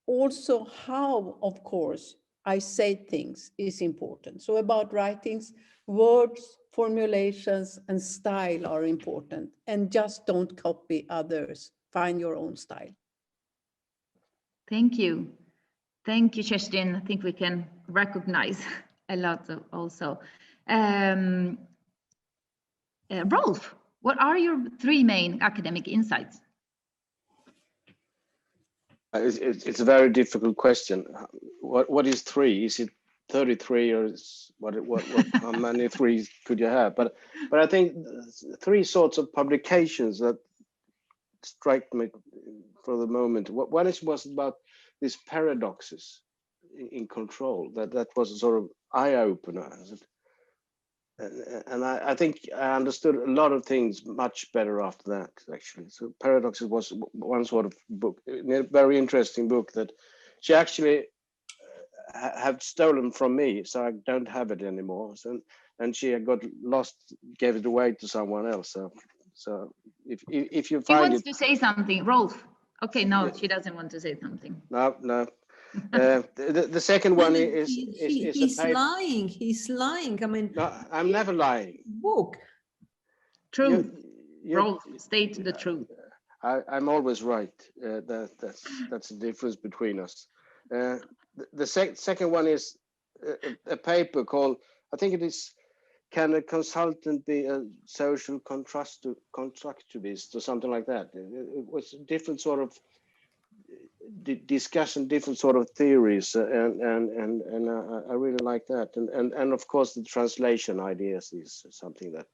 also how, of course, I say things is important. So about writings, words, formulations, and style are important, and just don't copy others. Find your own style. Thank you. Thank you, Kerstin. I think we can recognize a lot of also. Rolf, what are your 3 main academic insights? It's a very difficult question. What is 3? Is it 33 or what how many 3s could you have? But I think 3 sorts of publications that strike me for the moment. One was about these paradoxes in control. That was a sort of eye-opener. And I think I understood a lot of things much better after that, actually. So Paradoxes was one sort of book, a very interesting book that she actually had stolen from me, so I don't have it anymore. And she got lost, gave it away to someone else. So if you find it, she wants to say something, Rolf. Okay, no, yeah. She doesn't want to say something. No. The second one is he's lying. He's lying. I mean, no, I'm never lying. Book. Truth. Rolf, state the truth. I'm always right. That's the difference between us. The second one is a paper called I think it is, can a consultant be a social constructivist or something like that? It was different sort of discussion, different sort of theories, and I really like that. And of course, the translation ideas is something that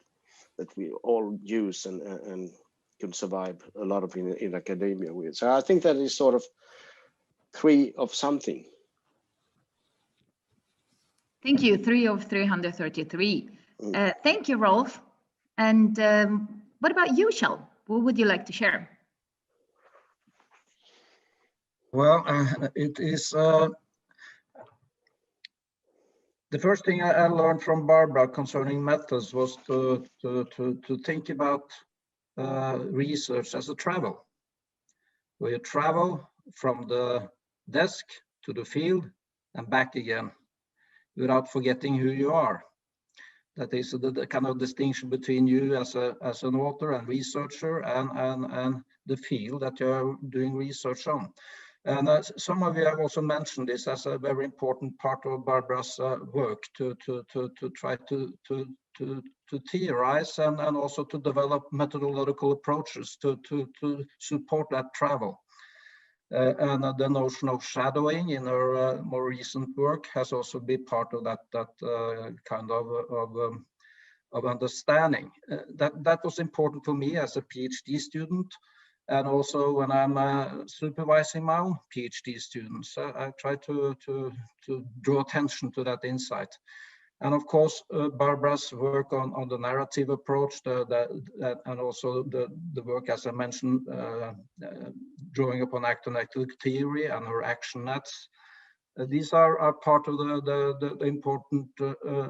we all use and can survive a lot of in academia with. So I think that is sort of 3 of something. Thank you, 3 of 333. Thank you, Rolf. And what about you, Kjell? What would you like to share? Well, it is the first thing I learned from Barbara concerning methods was to think about research as a travel, where you travel from the desk to the field and back again without forgetting who you are. That is the kind of distinction between you as an author and researcher and the field that you're doing research on. And some of you have also mentioned this as a very important part of Barbara's work to try to theorize and also to develop methodological approaches to support that travel. And the notion of shadowing in her more recent work has also been part of that kind of understanding. That was important for me as a PhD student, and also when I'm supervising my own PhD students, I try to draw attention to that insight. And of course, Barbara's work on the narrative approach, and also the work, as I mentioned, drawing upon actor-actor theory and her action nets. These are part of the important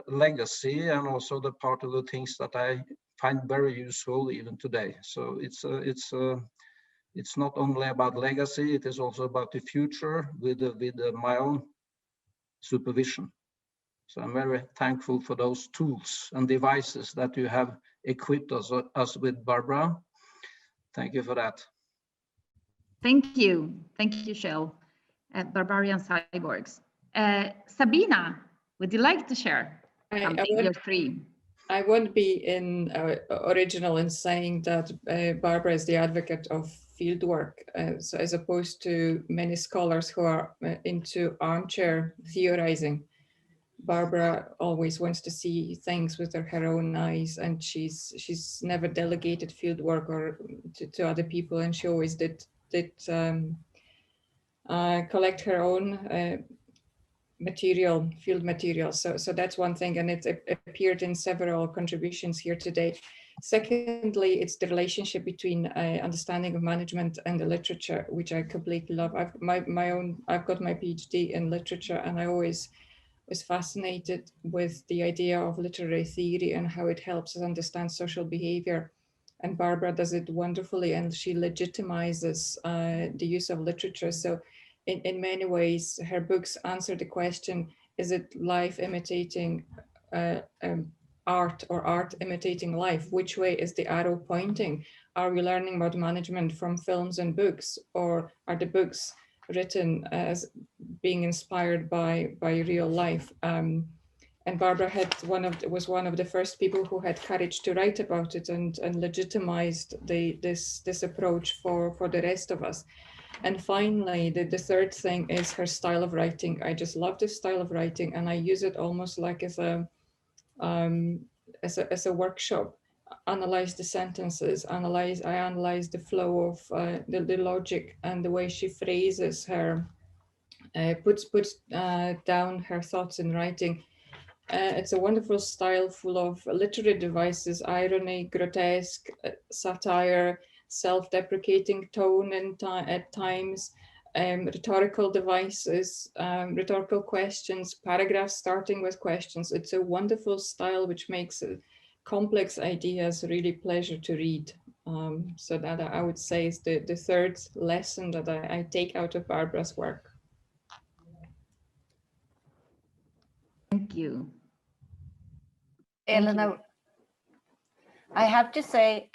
legacy, and also the part of the things that I find very useful even today. So it's not only about legacy; it is also about the future with my own supervision. So I'm very thankful for those tools and devices that you have equipped us with, Barbara. Thank you for that. Thank you, Kjell. Barbarian Cyborgs. Sabina, would you like to share something? Your 3. I won't be original in saying that Barbara is the advocate of fieldwork, so as opposed to many scholars who are into armchair theorizing. Barbara always wants to see things with her own eyes, and she's never delegated fieldwork or to other people, and she always did collect her own field material. So that's one thing, and it appeared in several contributions here today. Secondly, it's the relationship between understanding of management and the literature, which I completely love. I've got my PhD in literature, and I always was fascinated with the idea of literary theory and how it helps us understand social behavior. And Barbara does it wonderfully, and she legitimizes the use of literature. So in many ways, her books answer the question, is it life imitating art or art imitating life? Which way is the arrow pointing? Are we learning about management from films and books, or are the books written as being inspired by real life? And Barbara was one of the first people who had courage to write about it and legitimized this approach for the rest of us. And finally, the third thing is her style of writing. I just love this style of writing, and I use it almost like as a workshop. Analyze the sentences, I analyze the flow of the logic and the way she phrases her, puts down her thoughts in writing. It's a wonderful style full of literary devices, irony, grotesque, satire, self-deprecating tone at times, rhetorical devices, rhetorical questions, paragraphs starting with questions. It's a wonderful style which makes complex ideas really pleasure to read. So that I would say is the third lesson that I take out of Barbara's work. Thank you. Elena, I have to say,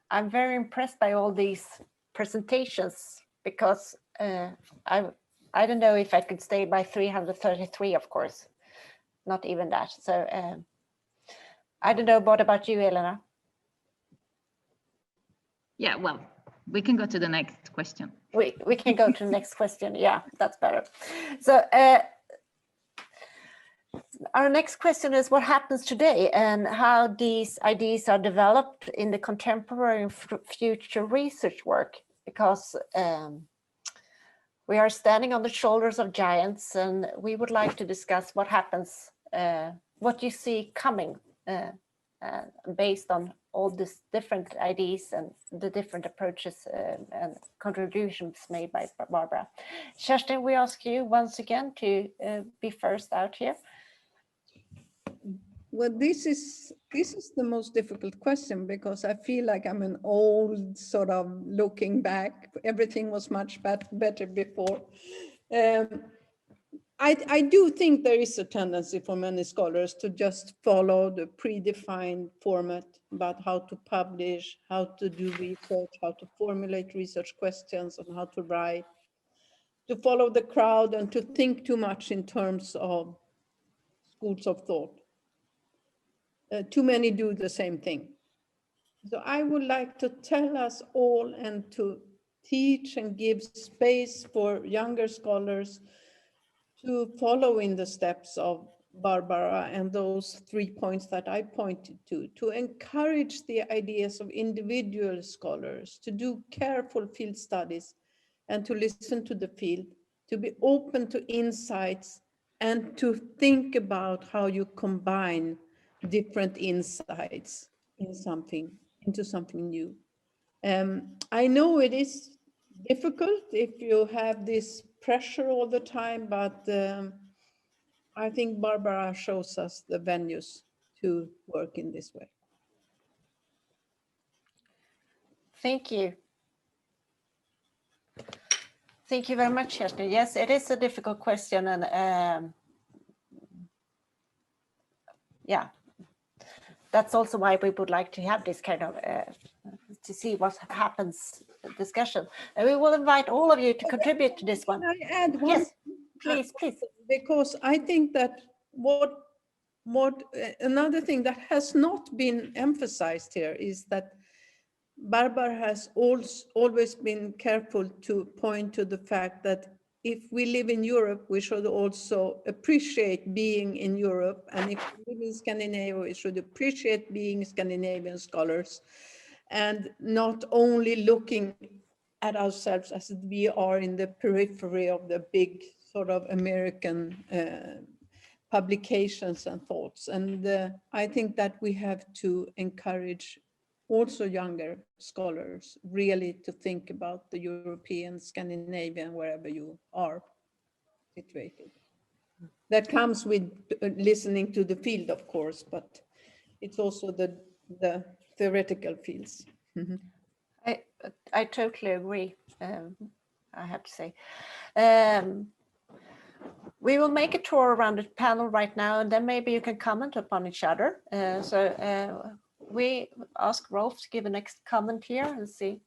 I'm very impressed by all these presentations, because I don't know if I could stay by 333, of course, not even that. So I don't know, what about you, Elena? Yeah, well, we can go to the next question. We can go to the next question. Yeah, that's better. So our next question is, what happens today and how these ideas are developed in the contemporary and future research work? Because we are standing on the shoulders of giants, and we would like to discuss what happens, what you see coming based on all these different ideas and the different approaches and contributions made by Barbara. Kerstin, we ask you once again to be first out here. Well, this is the most difficult question, because I feel like I'm an old sort of looking back. Everything was much better before. I do think there is a tendency for many scholars to just follow the predefined format about how to publish, how to do research, how to formulate research questions, and how to write, to follow the crowd and to think too much in terms of schools of thought. Too many do the same thing. So I would like to tell us all and to teach and give space for younger scholars to follow in the steps of Barbara and those 3 points that I pointed to encourage the ideas of individual scholars, to do careful field studies and to listen to the field, to be open to insights and to think about how you combine different insights into something new. I know it is difficult if you have this pressure all the time, but I think Barbara shows us the venues to work in this way. Thank you. Thank you very much, Kerstin. Yes, it is a difficult question, and yeah, that's also why we would like to have this kind of to see what happens discussion. And we will invite all of you to contribute to this one. Can I add one? Yes, please. Because I think that what another thing that has not been emphasized here is that Barbara has always been careful to point to the fact that if we live in Europe, we should also appreciate being in Europe. And if we live in Scandinavia, we should appreciate being Scandinavian scholars and not only looking at ourselves as we are in the periphery of the big sort of American publications and thoughts. And I think that we have to encourage also younger scholars really to think about the European, Scandinavian, wherever you are situated. That comes with listening to the field, of course, but it's also the theoretical fields. Mm-hmm. I totally agree, I have to say. We will make a tour around the panel right now, and then maybe you can comment upon each other. We ask Rolf to give a next comment here and see.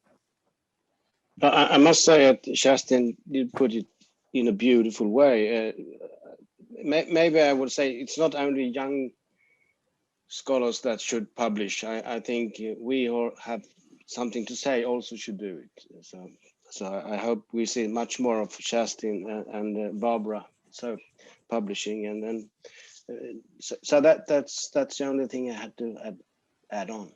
I must say that Kerstin did put it in a beautiful way. Maybe I would say it's not only young scholars that should publish. I think we who have something to say also should do it. So I hope we see much more of Kerstin and Barbara publishing, and then so that's the only thing I had to add on.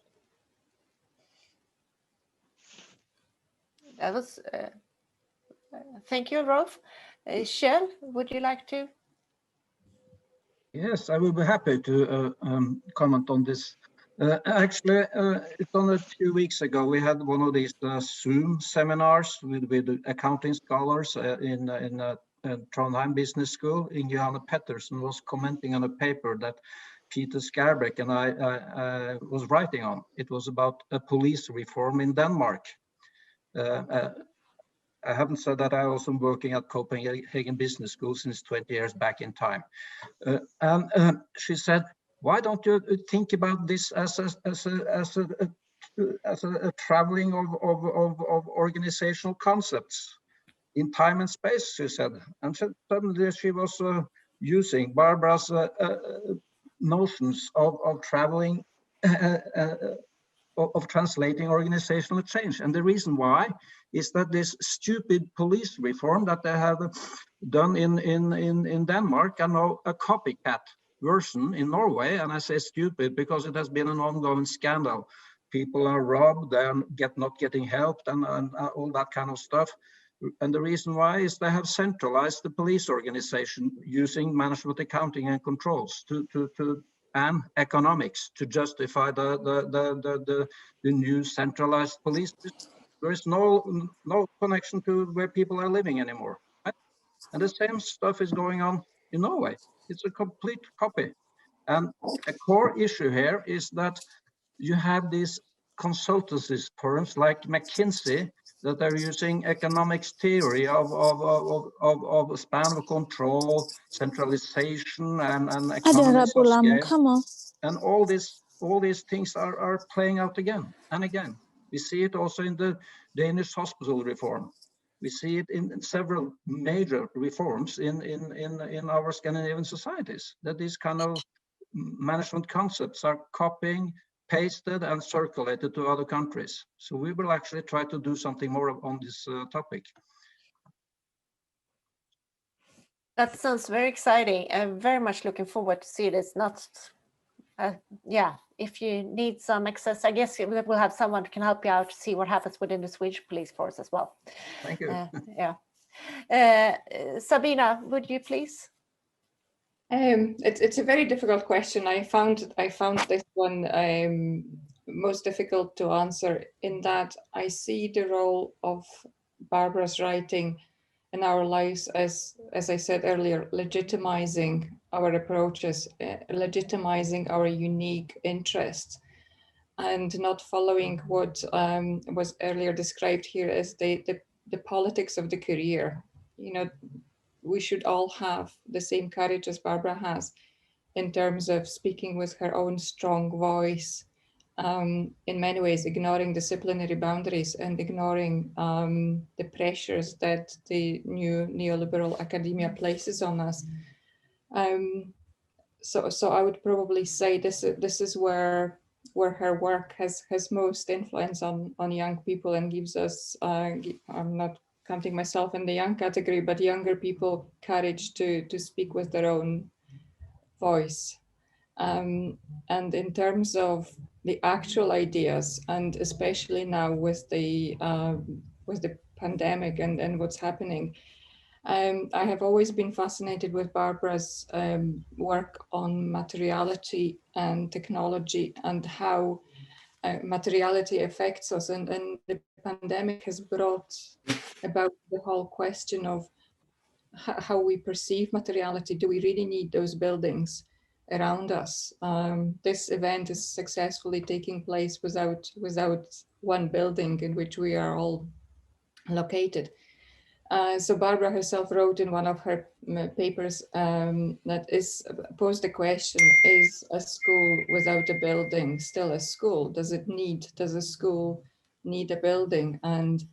That was thank you, Rolf. Kjell, would you like to? Yes, I will be happy to comment on this. Actually, it's only a few weeks ago we had one of these Zoom seminars with accounting scholars in Trondheim Business School. Johanna Pettersen was commenting on a paper that Peter Skarbæk and I was writing on. It was about a police reform in Denmark. I haven't said that I was working at Copenhagen Business School since 20 years back in time. And she said, why don't you think about this as a traveling of organizational concepts in time and space, she said. And suddenly she was using Barbara's notions of traveling, of translating organizational change. And the reason why is that this stupid police reform that they have done in Denmark are now a copycat version in Norway. And I say stupid because it has been an ongoing scandal. People are robbed and not getting help and all that kind of stuff. And the reason why is they have centralized the police organization using management accounting and controls and economics to justify the new centralized police. There is no connection to where people are living anymore. Right? And the same stuff is going on in Norway. It's a complete copy. And a core issue here is that you have these consultancy firms like McKinsey that are using economics theory of span of control, centralization, and economies of scale. And all these things are playing out again and again. We see it also in the Danish hospital reform. We see it in several major reforms in our Scandinavian societies, that these kind of management concepts are copying, pasted and circulated to other countries. So we will actually try to do something more on this topic. That sounds very exciting. I'm very much looking forward to see this. If you need some access, I guess we'll have someone who can help you out to see what happens within the Swedish police force as well. Thank you. Sabina, would you please? It's a very difficult question. I found this one most difficult to answer, in that I see the role of Barbara's writing in our lives as I said earlier, legitimizing our approaches, legitimizing our unique interests, and not following what was earlier described here as the politics of the career. You know, we should all have the same courage as Barbara has in terms of speaking with her own strong voice, in many ways ignoring disciplinary boundaries and ignoring the pressures that the new neoliberal academia places on us. So I would probably say this is where her work has most influence on young people and gives us, I'm not counting myself in the young category, but younger people courage to speak with their own voice. And in terms of the actual ideas, and especially now with the pandemic and what's happening, I have always been fascinated with Barbara's work on materiality and technology and how materiality affects us. And the pandemic has brought about the whole question of how we perceive materiality. Do we really need those buildings around us? This event is successfully taking place without one building in which we are all located. So Barbara herself wrote in one of her papers that posed the question, is a school without a building still a school? Does a school need a building? And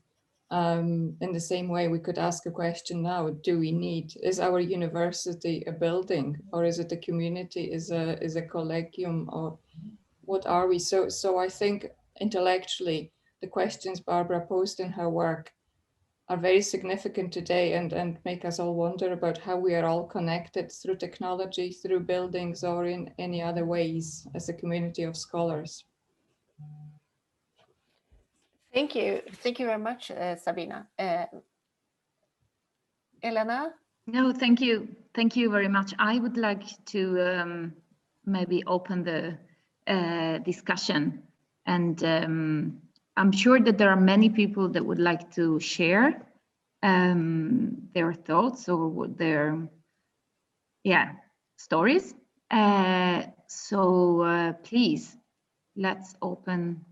in the same way, we could ask a question now, is our university a building, or is it a community, is a collegium, or what are we? So I think intellectually, the questions Barbara posed in her work are very significant today and make us all wonder about how we are all connected through technology, through buildings, or in any other ways as a community of scholars. Thank you. Thank you very much, Sabina. Elena? No, thank you. Thank you very much. I would like to maybe open the discussion, and I'm sure that there are many people that would like to share their thoughts or their stories. So please, let's open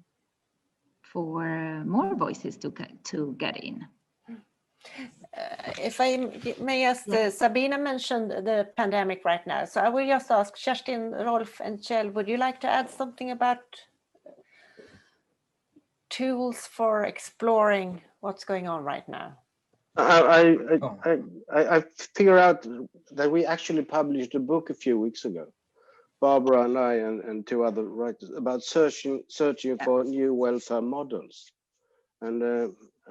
for more voices to get in. If I may ask, Sabina mentioned the pandemic right now. So I will just ask Kerstin, Rolf, and Kjell, would you like to add something about tools for exploring what's going on right now? I figure out that we actually published a book a few weeks ago, Barbara and I and two other writers, about searching for new welfare models, and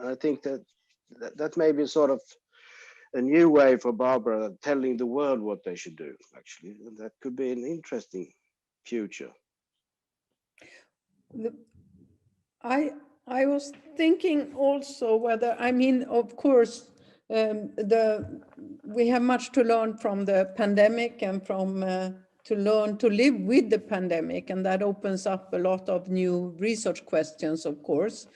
I think that may be sort of a new way for Barbara telling the world what they should do. Actually, and that could be an interesting future. I was thinking also whether, I mean, of course, we have much to learn from the pandemic and from to learn to live with the pandemic, and that opens up a lot of new research questions, of course.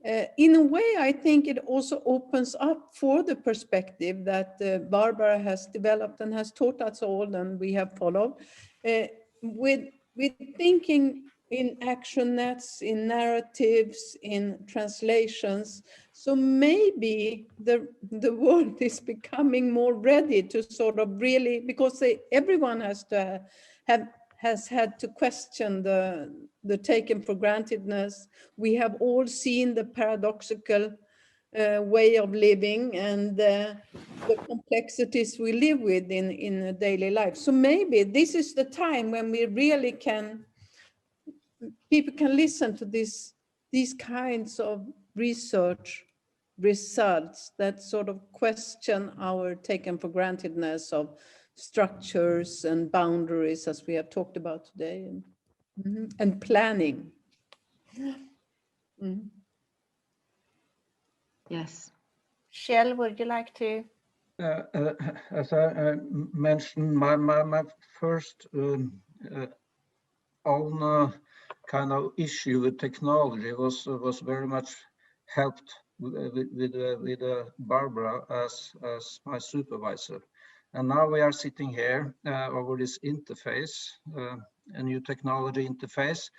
In a way, I think it also opens up for the perspective that Barbara has developed and has taught us all, and we have followed, with thinking in action nets, in narratives, in translations. So maybe the world is becoming more ready to sort of really, because everyone has had to question the taken for grantedness. We have all seen the paradoxical way of living and the complexities we live with in a daily life. So maybe this is the time when we really people can listen to these kinds of research results that sort of question our taken for grantedness of structures and boundaries, as we have talked about today, and planning. Yes. Kjell, would you like to? As I mentioned, my first own kind of issue with technology was very much helped with Barbara as my supervisor. And now we are sitting here over this interface, a new technology interface,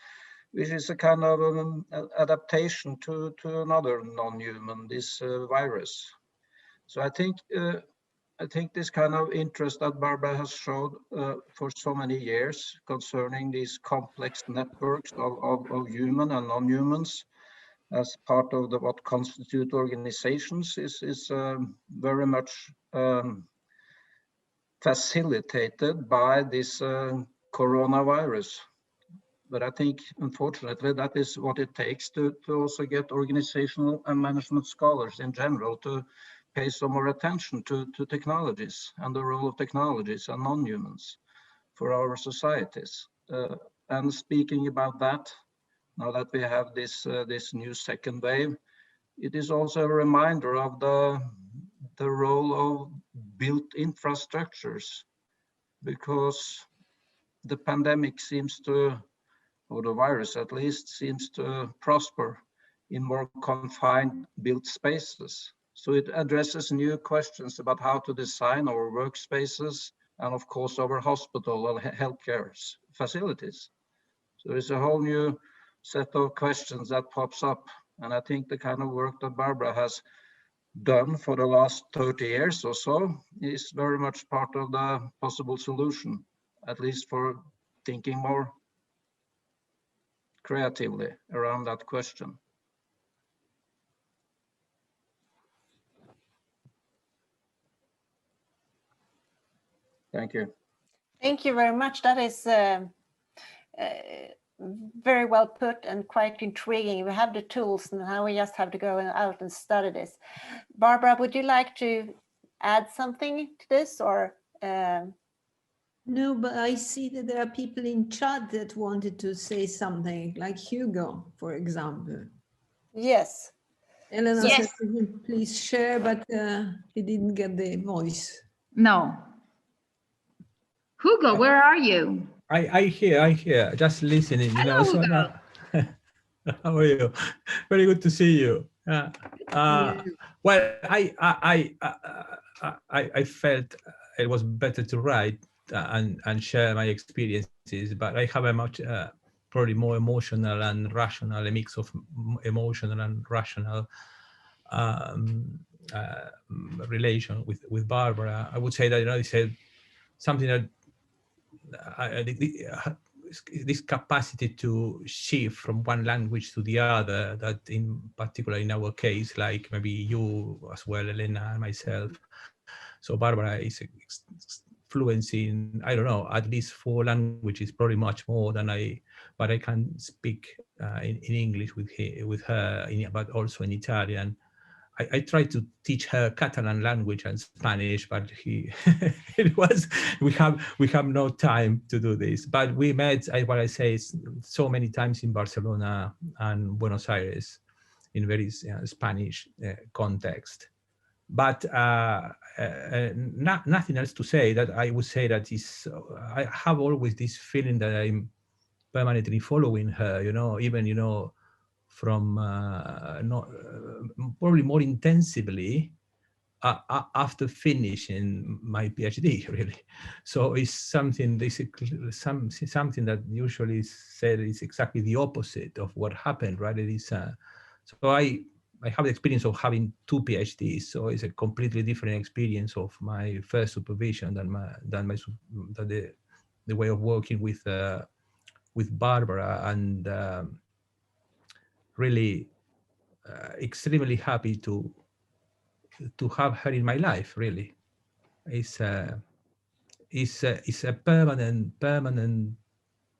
which is a kind of adaptation to another non-human, this virus. So I think this kind of interest that Barbara has showed for so many years concerning these complex networks of human and non-humans as part of what constitute organizations is very much facilitated by this coronavirus. But I think, unfortunately, that is what it takes to also get organizational and management scholars in general to pay some more attention to technologies and the role of technologies and non-humans for our societies. And speaking about that, now that we have this new second wave, it is also a reminder of the role of built infrastructures, because the pandemic seems to, or the virus at least, seems to prosper in more confined built spaces. So it addresses new questions about how to design our workspaces and of course our hospital and healthcare facilities. So there's a whole new set of questions that pops up. And I think the kind of work that Barbara has done for the last 30 years or so is very much part of the possible solution, at least for thinking more creatively around that question. Thank you. Thank you very much. That is very well put and quite intriguing. We have the tools and now we just have to go out and study this. Barbara, would you like to add something to this or? No, but I see that there are people in chat that wanted to say something, like Hugo, for example. Yes. Elena said to him, please share, but he didn't get the voice. No. Hugo, where are you? I hear, just listening. Hello, So Hugo. how are you? Very good to see you. Well, I felt it was better to write and share my experiences, but I have a much probably more emotional and rational, a mix of emotional and rational relation with Barbara. I would say that, I said something that this capacity to shift from one language to the other, that in particular in our case, like maybe you as well, Elena, and myself. So Barbara is fluent in, I don't know, at least 4 languages, probably much more than but I can speak in English with her, but also in Italian. I tried to teach her Catalan language and Spanish, but we have no time to do this. But we met, what I say, so many times in Barcelona and Buenos Aires in very Spanish context. But nothing else to say. That I would say that I have always this feeling that I'm permanently following her, even, from probably more intensively after finishing my PhD, really. So it's something that usually said is exactly the opposite of what happened, right? It is so I have the experience of having 2 PhDs, so it's a completely different experience of my first supervision than the way of working with Barbara, and really extremely happy to have her in my life. Really, it's a permanent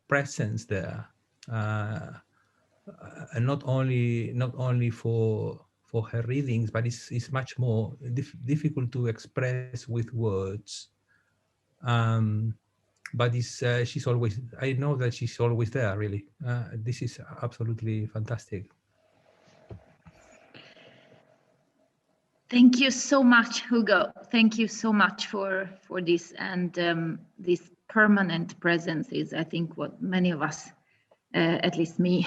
presence there, and not only for her readings, but it's much more difficult to express with words. But she's always, I know that she's always there, really. This is absolutely fantastic. Thank you so much, Hugo. Thank you so much for this. And this permanent presence is, I think, what many of us, at least me,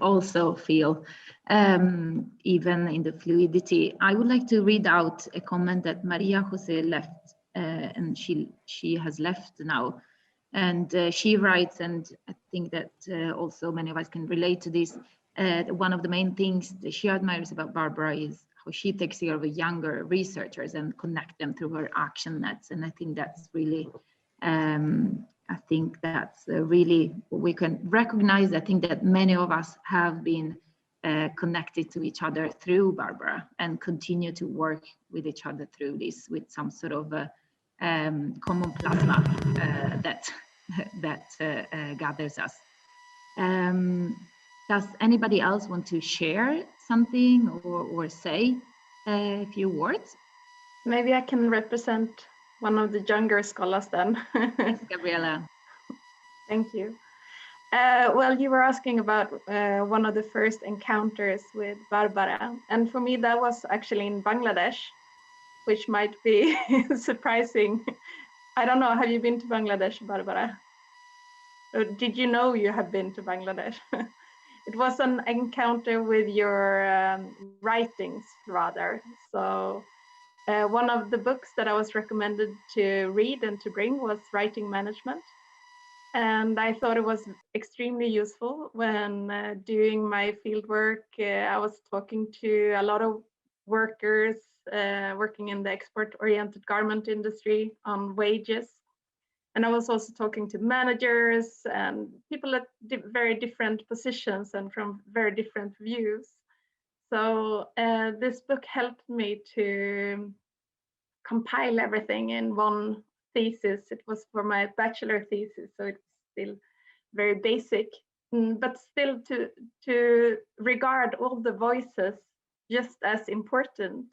also feel, even in the fluidity. I would like to read out a comment that Maria Jose left, and she has left now. And she writes, and I think that also many of us can relate to this. One of the main things that she admires about Barbara is how she takes care of younger researchers and connect them through her action nets. And I think that's really, really we can recognize. I think that many of us have been connected to each other through Barbara and continue to work with each other through this with some sort of common plasma that gathers us. Does anybody else want to share something or say a few words? Maybe I can represent one of the younger scholars then. Thanks, Gabriela. Thank you. Well, you were asking about one of the first encounters with Barbara. And for me, that was actually in Bangladesh, which might be surprising. I don't know, have you been to Bangladesh, Barbara? Or did you know you have been to Bangladesh? It was an encounter with your writings, rather. So one of the books that I was recommended to read and to bring was Writing Management. And I thought it was extremely useful when doing my fieldwork. I was talking to a lot of workers working in the export-oriented garment industry on wages. And I was also talking to managers and people at very different positions and from very different views. So this book helped me to compile everything in one thesis. It was for my bachelor thesis, so it's still very basic, but still to regard all the voices just as important,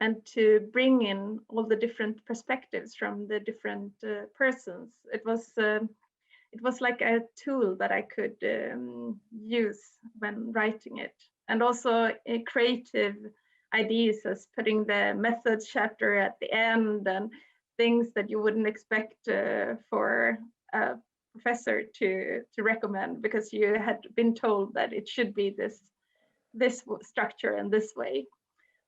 and to bring in all the different perspectives from the different persons. It was like a tool that I could use when writing it. And also creative ideas, as putting the methods chapter at the end and things that you wouldn't expect for a professor to recommend, because you had been told that it should be this structure and this way.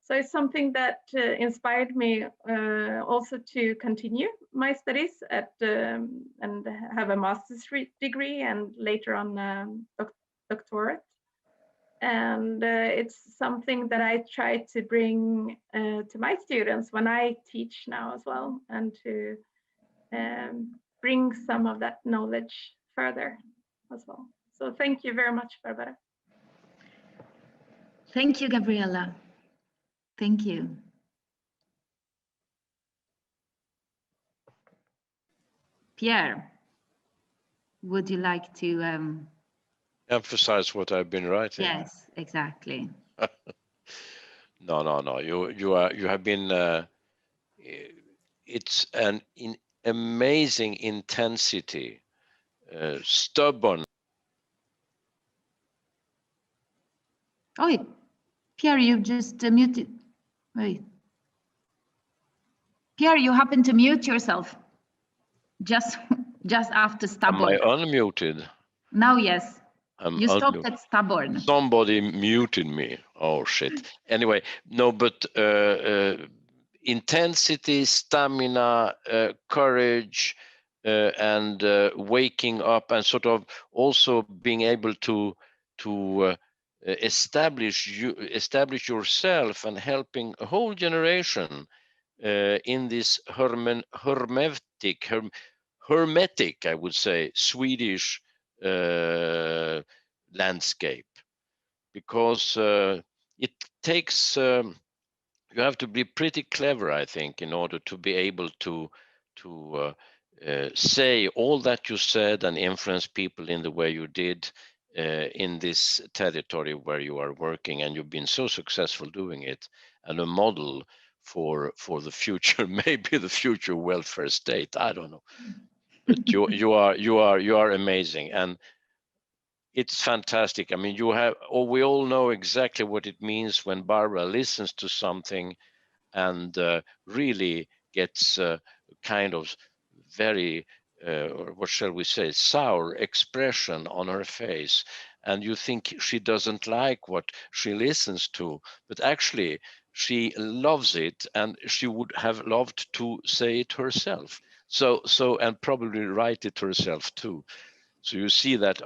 So it's something that inspired me also to continue my studies and have a master's degree and later on doctorate. And it's something that I try to bring to my students when I teach now as well, and to bring some of that knowledge further as well. So thank you very much, Barbara. Thank you, Gabriella. Thank you. Pierre, would you like to emphasize what I've been writing? Yes, exactly. No. You have been. It's an amazing intensity, stubborn. Oh, Pierre, you just muted. Wait. Pierre, you happen to mute yourself just after stubborn. Am I unmuted? Now, yes. I'm You stopped at stubborn. Somebody muted me. Oh, shit. Anyway, no, but intensity, stamina, courage, and waking up, and sort of also being able to establish yourself and helping a whole generation in this hermetic, I would say, Swedish landscape, because it takes you have to be pretty clever, I think, in order to be able to say all that you said and influence people in the way you did in this territory where you are working, and you've been so successful doing it, and a model for the future, maybe the future welfare state. I don't know, but you are amazing, and it's fantastic. I mean, we all know exactly what it means when Barbara listens to something and really gets kind of very, what shall we say, sour expression on her face. And you think she doesn't like what she listens to, but actually she loves it, and she would have loved to say it herself. So and probably write it herself too. So you see that,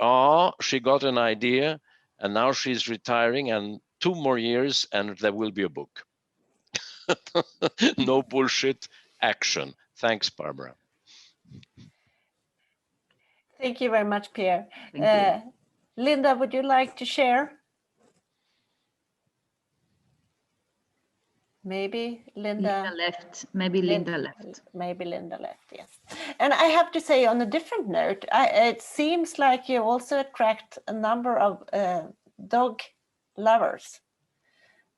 she got an idea, and now she's retiring, and 2 more years and there will be a book. No bullshit, action. Thanks, Barbara. Thank you very much, Pierre. Thank you. Linda, would you like to share? Maybe Linda left. Maybe Linda left. Maybe Linda left, yes. And I have to say, on a different note, it seems like you also attract a number of dog lovers.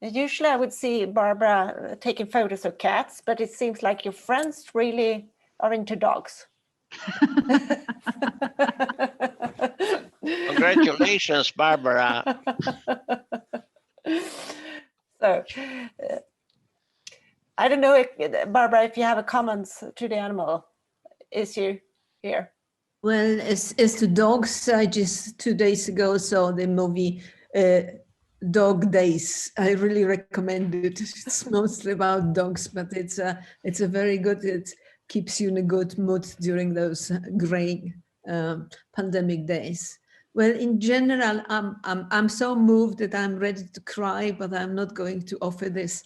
Usually I would see Barbara taking photos of cats, but it seems like your friends really are into dogs. Congratulations, Barbara. So, I don't know, if, Barbara, if you have a comments to the animal issue here. Well, as to dogs, I just 2 days ago saw the movie Dog Days. I really recommend it. It's mostly about dogs, but it's a very good. It keeps you in a good mood during those gray pandemic days. Well, in general, I'm so moved that I'm ready to cry, but I'm not going to offer this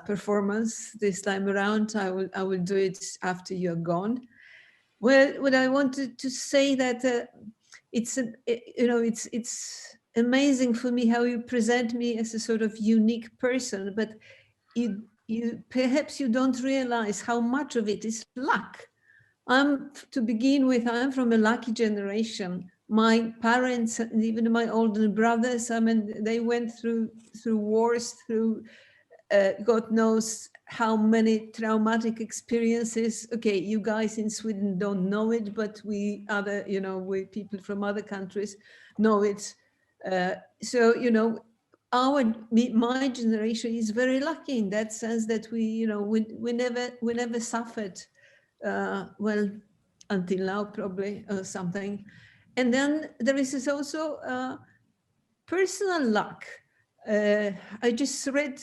performance this time around. I will do it after you're gone. Well, what I wanted to say that it's amazing for me how you present me as a sort of unique person, but you perhaps you don't realize how much of it is luck. To begin with, I'm from a lucky generation. My parents and even my older brothers, I mean, they went through wars, through God knows how many traumatic experiences. Okay, you guys in Sweden don't know it, but we people from other countries know it. So, my generation is very lucky in that sense that we never suffered, well, until now probably, or something. And then there is also personal luck. I just read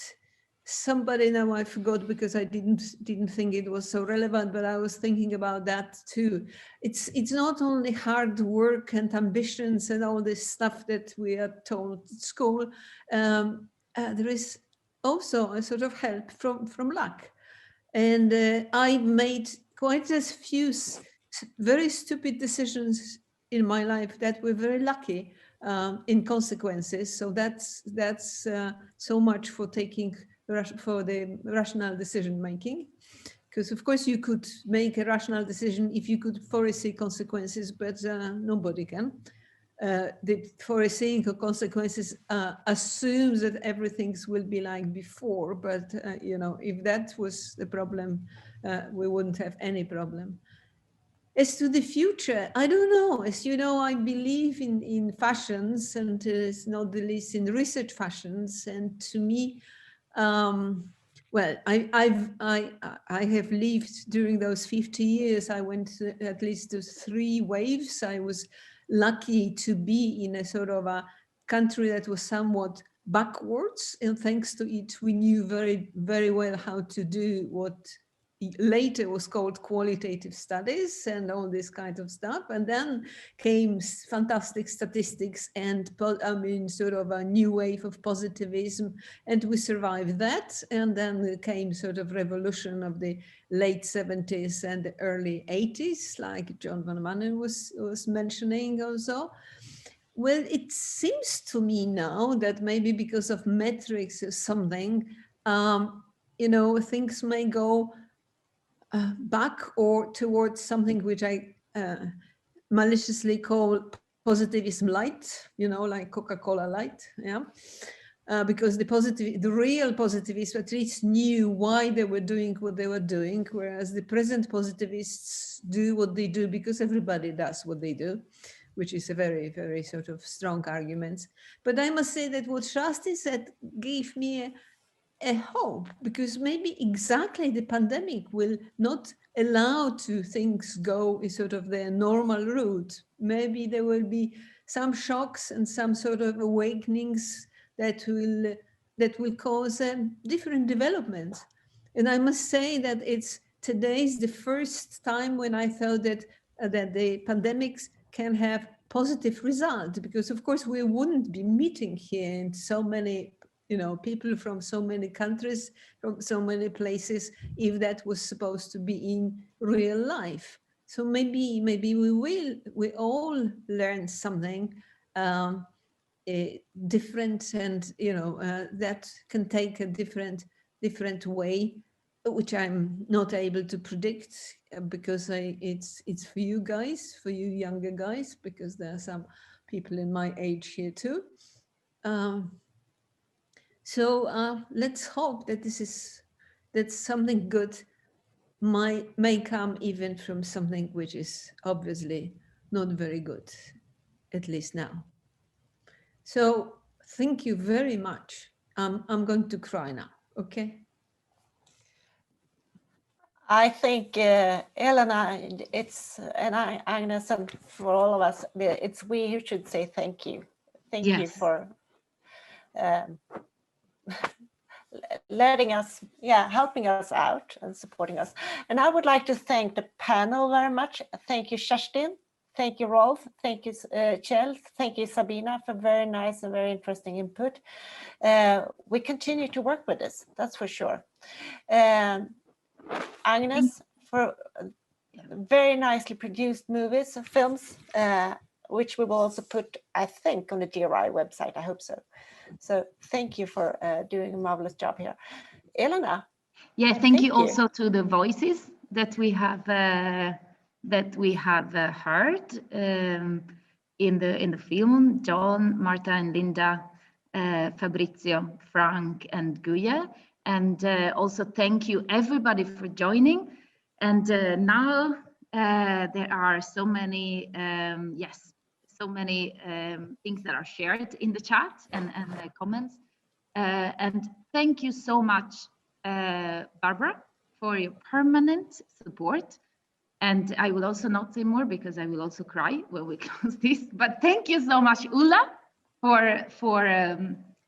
somebody, now I forgot because I didn't think it was so relevant, but I was thinking about that too. It's not only hard work and ambitions and all this stuff that we are told at school. There is also a sort of help from luck. And I made quite a few very stupid decisions in my life that were very lucky in consequences. So that's so much for the rational decision making. Because of course you could make a rational decision if you could foresee consequences, but nobody can. The foreseeing of consequences assumes that everything will be like before, but you know, if that was the problem, we wouldn't have any problem. As to the future, I don't know. As you know, I believe in fashions, and not the least in research fashions. And to me, well, I have lived during those 50 years. I went at least to 3 waves. I was lucky to be in a sort of a country that was somewhat backwards, and thanks to it, we knew very, very well how to do what later was called qualitative studies and all this kind of stuff. And then came fantastic statistics and I mean sort of a new wave of positivism, and we survived that. And then came sort of revolution of the late 70s and the early 80s, like John van Maanen was mentioning also. Well, it seems to me now that maybe because of metrics or something, you know, things may go back or towards something which I maliciously call positivism light, you know, like Coca-Cola light, yeah. Because the real positivists at least knew why they were doing what they were doing, whereas the present positivists do what they do because everybody does what they do, which is a very, very sort of strong argument. But I must say that what Shasti said gave me a hope, because maybe exactly the pandemic will not allow to things go in sort of their normal route. Maybe there will be some shocks and some sort of awakenings that will cause different developments. And I must say that today's the first time when I felt that the pandemics can have positive results, because of course we wouldn't be meeting here in so many, you know, people from so many countries, from so many places, if that was supposed to be in real life. So maybe we all learn something different, and you know, that can take a different way, which I'm not able to predict, because it's for you guys, for you younger guys, because there are some people in my age here too. So let's hope that that something good may come even from something which is obviously not very good, at least now. So thank you very much. I'm going to cry now, okay? I think Elena, and Agnes, and for all of us, it's we who should say thank you. Thank you for letting us, helping us out and supporting us. And I would like to thank the panel very much. Thank you, Kerstin. Thank you, Rolf. Thank you, Kjell. Thank you, Sabina, for very nice and very interesting input. We continue to work with this, that's for sure. Agnes, for very nicely produced movies, films, which we will also put, I think, on the GRI website. I hope so. So thank you for doing a marvelous job here. Elena. Yeah, thank you also to the voices that we have heard in the film. John, Marta and Linda, Fabrizio, Frank and Guya. And also thank you everybody for joining. And now there are so many, so many things that are shared in the chat and the comments. And thank you so much, Barbara, for your permanent support. And I will also not say more because I will also cry when we close this. But thank you so much, Ulla, for